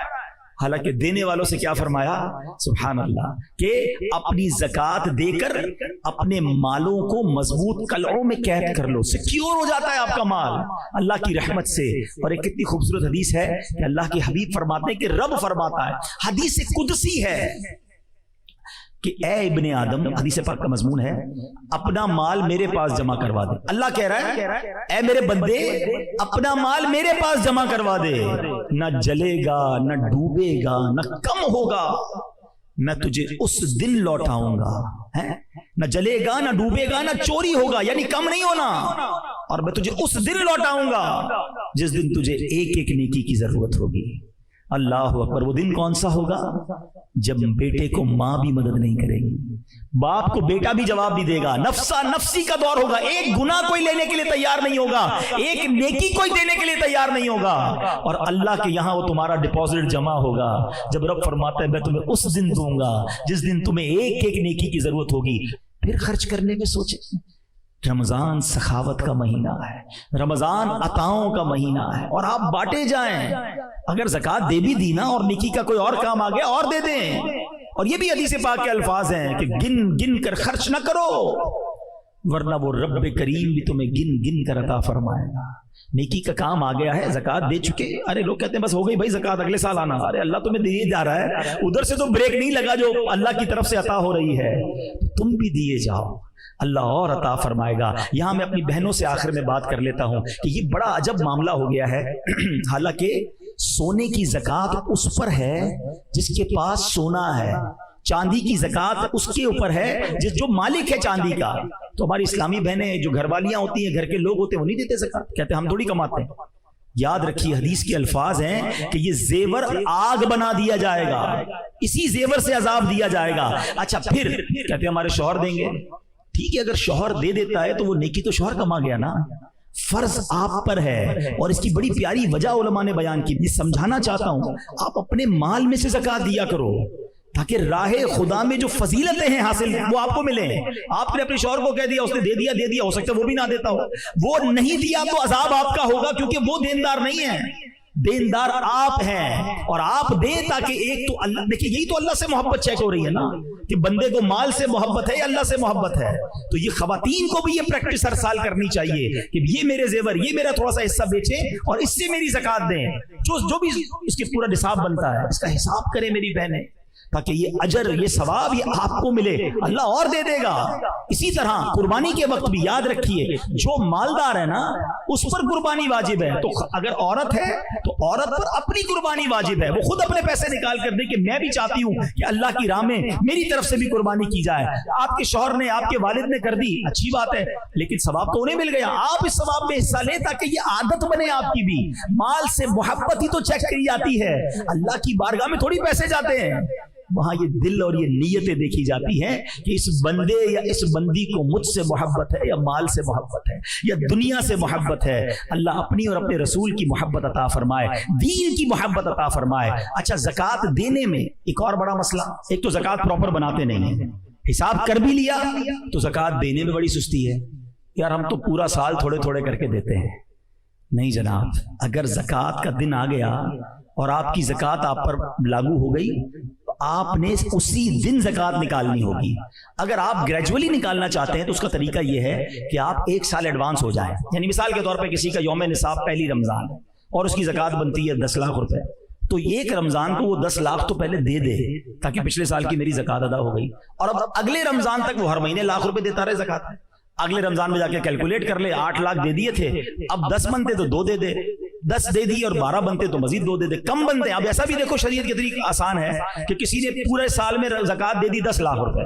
A: حالانکہ دینے والوں سے کیا فرمایا؟ سبحان اللہ، کہ اپنی زکوٰۃ دے کر اپنے مالوں کو مضبوط قلعوں میں قید کر لو. سیکیور ہو جاتا ہے آپ کا مال اللہ کی رحمت سے. اور ایک کتنی خوبصورت حدیث ہے کہ اللہ کے حبیب فرماتے ہیں کہ رب فرماتا ہے، حدیث قدسی ہے کہ اے ابن آدم، حدیث پاک کا مضمون ہے، اپنا مال میرے پاس جمع کروا دے. اللہ کہہ رہا ہے اے میرے بندے اپنا مال میرے پاس جمع کروا دے. نہ جلے گا، نہ ڈوبے گا، نہ کم ہوگا. میں تجھے اس دن لوٹاؤں گا. نہ جلے گا، نہ ڈوبے گا، نہ چوری ہوگا، یعنی کم نہیں ہونا. اور میں تجھے اس دن لوٹاؤں گا جس دن تجھے ایک ایک نیکی کی ضرورت ہوگی. اللہ اکبر. وہ دن کون سا ہوگا؟ جب بیٹے کو ماں بھی مدد نہیں کرے گی، باپ کو بیٹا بھی جواب نہیں دے گا. نفسا نفسی کا دور ہوگا. ایک گناہ کوئی لینے کے لیے تیار نہیں ہوگا، ایک نیکی کوئی دینے کے لیے تیار نہیں ہوگا. اور اللہ کے یہاں وہ تمہارا ڈپازٹ جمع ہوگا. جب رب فرماتا ہے میں تمہیں اس دن دوں گا جس دن تمہیں ایک ایک نیکی کی ضرورت ہوگی. پھر خرچ کرنے میں سوچیں. رمضان سخاوت کا مہینہ ہے، رمضان عطاؤں کا مہینہ ہے، اور آپ بانٹے جائیں۔ اگر زکوٰۃ دے بھی دی نا اور نیکی کا کوئی اور کام آ گیا اور دے دیں۔ اور یہ بھی حدیث پاک کے الفاظ ہیں کہ گن گن کر خرچ نہ کرو، ورنہ وہ رب کریم بھی تمہیں گن گن کر عطا فرمائے گا۔ نیکی کا کام آ گیا ہے، زکوٰۃ دے چکے، ارے لوگ کہتے ہیں بس ہو گئی بھائی زکوٰۃ، اگلے سال آنا، ارے اللہ تمہیں دیے جا رہا ہے، ادھر سے تو بریک نہیں لگا جو اللہ کی طرف سے عطا ہو رہی ہے، تم بھی دیے جاؤ، اللہ اور عطا فرمائے گا۔ یہاں میں اپنی بہنوں سے آخر میں بات کر لیتا ہوں کہ یہ بڑا عجب معاملہ ہو گیا ہے۔ حالانکہ سونے کی زکوٰۃ اس پر ہے جس کے پاس سونا ہے، چاندی کی زکوٰۃ اس کے اوپر ہے جو مالک ہے چاندی کا۔ تو ہماری اسلامی بہنیں جو گھر والیاں ہوتی ہیں، گھر کے لوگ ہوتے ہیں، وہ نہیں دیتے زکوٰۃ، کہتے ہیں ہم تھوڑی کماتے ہیں۔ یاد رکھیے حدیث کے الفاظ ہیں کہ یہ زیور آگ بنا دیا جائے گا، اسی زیور سے عذاب دیا جائے گا۔ اچھا پھر کہتے ہیں ہمارے شوہر دیں گے، ٹھیک ہے، اگر شوہر دے دیتا ہے تو وہ نیکی تو شوہر کما گیا نا، فرض آپ پر ہے۔ اور اس کی بڑی پیاری وجہ علماء نے بیان کی، یہ سمجھانا چاہتا ہوں، آپ اپنے مال میں سے زکوٰۃ دیا کرو تاکہ راہ خدا میں جو فضیلتیں ہیں حاصل وہ آپ کو ملیں۔ آپ نے اپنے شوہر کو کہہ دیا، اس نے دے دیا، ہو سکتا ہے وہ بھی نہ دیتا ہو، وہ نہیں دیا تو عذاب آپ کا ہوگا، کیونکہ وہ دیندار نہیں ہے، دیندار آپ ہیں، اور آپ دیں تاکہ ایک تو اللہ، دیکھیے یہی تو اللہ سے محبت چیک ہو رہی ہے نا، کہ بندے کو مال سے محبت ہے یا اللہ سے محبت ہے۔ تو یہ خواتین کو بھی یہ پریکٹس ہر سال کرنی چاہیے کہ یہ میرے زیور، یہ میرا تھوڑا سا حصہ بیچیں اور اس سے میری زکوٰۃ دیں، جو بھی اس کے پورا نصاب بنتا ہے اس کا حساب کریں میری بہنیں، تاکہ یہ اجر، یہ ثواب یہ آپ کو ملے، اللہ اور دے دے گا۔ اسی طرح قربانی کے وقت بھی یاد رکھیے، جو مالدار ہے نا اس پر قربانی واجب ہے، تو اگر عورت ہے تو عورت پر اپنی قربانی واجب ہے، وہ خود اپنے پیسے نکال کر دے کہ میں بھی چاہتی ہوں کہ اللہ کی راہ میں میری طرف سے بھی قربانی کی جائے۔ آپ کے شوہر نے، آپ کے والد نے کر دی، اچھی بات ہے، لیکن ثواب تو انہیں مل گیا، آپ اس ثواب میں حصہ لیں تاکہ یہ عادت بنے آپ کی بھی۔ مال سے محبت ہی تو چیک کری جاتی ہے، اللہ کی بارگاہ میں تھوڑی پیسے جاتے ہیں، وہاں یہ دل اور یہ نیتیں دیکھی جاتی ہیں کہ اس بندے یا اس بندی کو مجھ سے محبت ہے یا مال سے محبت ہے یا دنیا سے محبت ہے۔ اللہ اپنی اور اپنے رسول کی محبت عطا فرمائے، دین کی محبت عطا فرمائے۔ اچھا زکوٰۃ دینے میں ایک اور بڑا مسئلہ، ایک تو زکوٰۃ پراپر بناتے نہیں ہیں، حساب کر بھی لیا تو زکوٰۃ دینے میں بڑی سستی ہے، یار ہم تو پورا سال تھوڑے تھوڑے کر کے دیتے ہیں۔ نہیں جناب، اگر زکوٰۃ کا دن آ گیا اور آپ کی زکوٰۃ آپ پر لاگو ہو گئی، آپ نے اسی دن زکوٰۃ نکالنی ہوگی۔ اگر آپ گریجولی نکالنا چاہتے ہیں تو اس کا طریقہ یہ ہے کہ آپ 1 سال ایڈوانس ہو جائیں، یعنی مثال کے طور پہ کسی کا یوم نصاب پہلی رمضان اور اس کی زکوٰۃ بنتی ہے 10 لاکھ روپے، تو ایک رمضان کو وہ 10 لاکھ تو پہلے دے دے تاکہ پچھلے سال کی میری زکوٰۃ ادا ہو گئی، اور اب اگلے رمضان تک وہ ہر مہینے لاکھ روپے دیتا رہے زکوٰۃ۔ اگلے رمضان میں جا کے کیلکولیٹ کر لے، 8 لاکھ دے دیے تھے، اب 10 بنتے تو 2 دے دے، 10 دے دی اور 12 بنتے تو مزید 2 دے دے، کم بنتے ہیں۔ اب ایسا بھی دیکھو شریعت کے طریقے آسان ہے کہ کسی نے پورے سال میں زکوٰۃ دے دی 10 لاکھ روپے،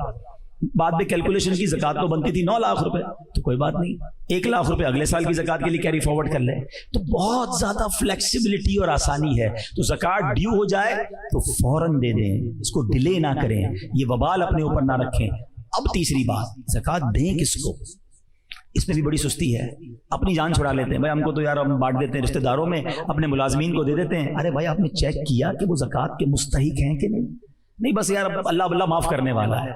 A: بعد میں کیلکولیشن کی زکوٰۃ تو بنتی تھی 9 لاکھ روپے، تو کوئی بات نہیں، 1 لاکھ روپے اگلے سال کی زکوٰۃ کے لیے کیری فارورڈ کر لیں۔ تو بہت زیادہ فلیکسیبلٹی اور آسانی ہے، تو زکوٰۃ ڈیو ہو جائے تو فوراً دے دیں، اس کو ڈیلے نہ کریں، یہ وبال اپنے اوپر نہ رکھیں۔ اب تیسری بات، زکوٰۃ دیں کس کو، اس میں بھی بڑی سستی ہے، اپنی جان چھڑا لیتے ہیں، بھائی ہم کو تو یار ہم بانٹ دیتے ہیں رشتہ داروں میں، اپنے ملازمین کو دے دیتے ہیں۔ ارے بھائی آپ نے چیک کیا کہ وہ زکوٰۃ کے مستحق ہیں کہ نہیں؟ بس یار اللہ معاف کرنے والا ہے۔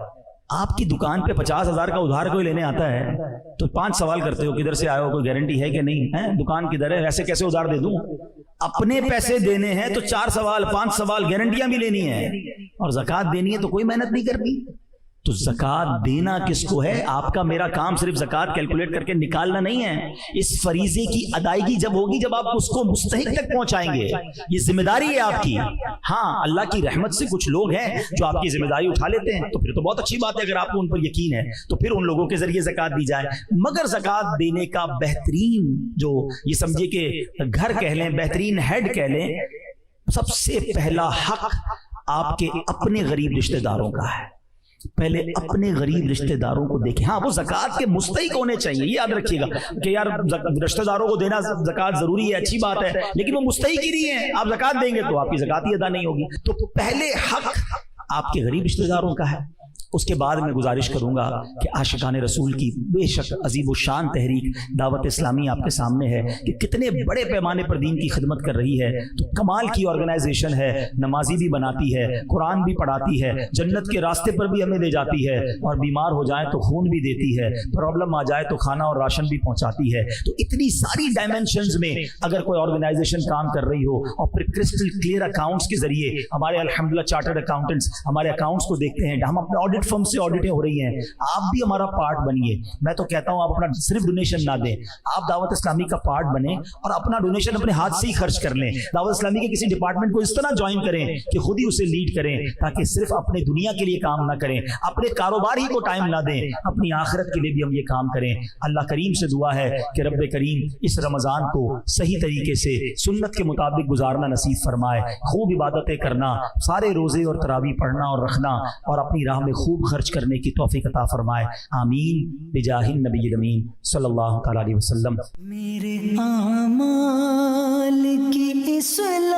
A: آپ کی دکان پہ 50,000 کا ادھار کوئی لینے آتا ہے تو 5 سوال کرتے ہو، کدھر سے آئے ہو، کوئی گارنٹی ہے کہ نہیں ہے، دکان کدھر ہے، ایسے کیسے ادھار دے دوں؟ اپنے پیسے دینے ہیں تو 4 سوال 5 سوال گارنٹیاں بھی لینی ہیں، اور زکوٰۃ دینی ہے تو کوئی محنت نہیں کرنی۔ تو زکوٰۃ دینا کس کو ہے؟ آپ کا میرا کام صرف زکوٰۃ کیلکولیٹ کر کے نکالنا نہیں ہے، اس فریضے کی ادائیگی جب ہوگی جب آپ اس کو مستحق تک پہنچائیں گے، یہ ذمہ داری ہے آپ کی۔ ہاں اللہ کی رحمت سے کچھ لوگ ہیں جو آپ کی ذمہ داری اٹھا لیتے ہیں، تو پھر تو بہت اچھی بات ہے، اگر آپ کو ان پر یقین ہے تو پھر ان لوگوں کے ذریعے زکوٰۃ دی جائے۔ مگر زکوٰۃ دینے کا بہترین جو یہ سمجھے کہ گھر کہہ لیں، بہترین ہیڈ کہہ لیں، سب سے پہلا حق آپ کے اپنے غریب رشتہ داروں کا ہے۔ پہلے اپنے غریب رشتہ داروں کو دیکھیں، ہاں وہ زکوٰۃ کے مستحق ہونے چاہیے، یہ یاد رکھیے گا کہ یار رشتہ داروں کو دینا زکوٰۃ ضروری ہے، اچھی بات ہے، لیکن وہ مستحق ہی نہیں ہے، آپ زکوٰۃ دیں گے تو آپ کی زکوٰۃ ہی ادا نہیں ہوگی۔ تو پہلے حق آپ کے غریب رشتہ داروں کا ہے، اس کے بعد میں گزارش کروں گا کہ عاشقان رسول کی بے شک عظیم الشان تحریک دعوت اسلامی آپ کے سامنے ہے کہ کتنے بڑے پیمانے پر دین کی خدمت کر رہی ہے. تو کمال کی آرگنائزیشن ہے, نمازی بھی بناتی ہے, قرآن بھی پڑھاتی ہے, جنت کے راستے پر بھی ہمیں لے جاتی ہے, اور بیمار ہو جائیں تو خون بھی دیتی ہے, پرابلم آ جائے تو کھانا اور راشن بھی پہنچاتی ہے. تو اتنی ساری ڈائمینشنز میں اگر کوئی آرگنائزیشن کام کر رہی ہو اور پھر کرسٹل کلیئر اکاؤنٹس کے ذریعے ہمارے الحمدللہ چارٹرڈ اکاؤنٹنٹس ہمارے اکاؤنٹس کو دیکھتے ہیں, ہم اپنے آڈٹ فرم سے آڈٹیں ہو رہی ہیں, آپ بھی ہمارا پارٹ بنیے. میں تو کہتا ہوں آپ اپنا صرف ڈونیشن نہ دیں, آپ دعوت اسلامی کا پارٹ بنیں اور اپنا ڈونیشن اپنے ہاتھ سے ہی خرچ کر لیں. دعوت اسلامی کے کسی ڈپارٹمنٹ کو اس طرح جوائن کریں کہ خود ہی اسے لیڈ کریں, تاکہ صرف اپنے دنیا کے لیے کام نہ کریں, اپنے کاروبار ہی کو ٹائم نہ دیں, اپنی آخرت کے لیے بھی ہم یہ کام کریں. اللہ کریم سے دعا ہے کہ رب کریم اس رمضان کو صحیح طریقے سے سنت کے مطابق گزارنا نصیب فرمائے, خوب عبادتیں کرنا, سارے روزے اور تراویح پڑھنا اور رکھنا, اور اپنی راہ میں خوب خرچ کرنے کی توفیق عطا فرمائے. آمین بجاہ النبی الامین صلی اللہ تعالی علیہ وسلم.
B: میرے اعمال کی اصلاح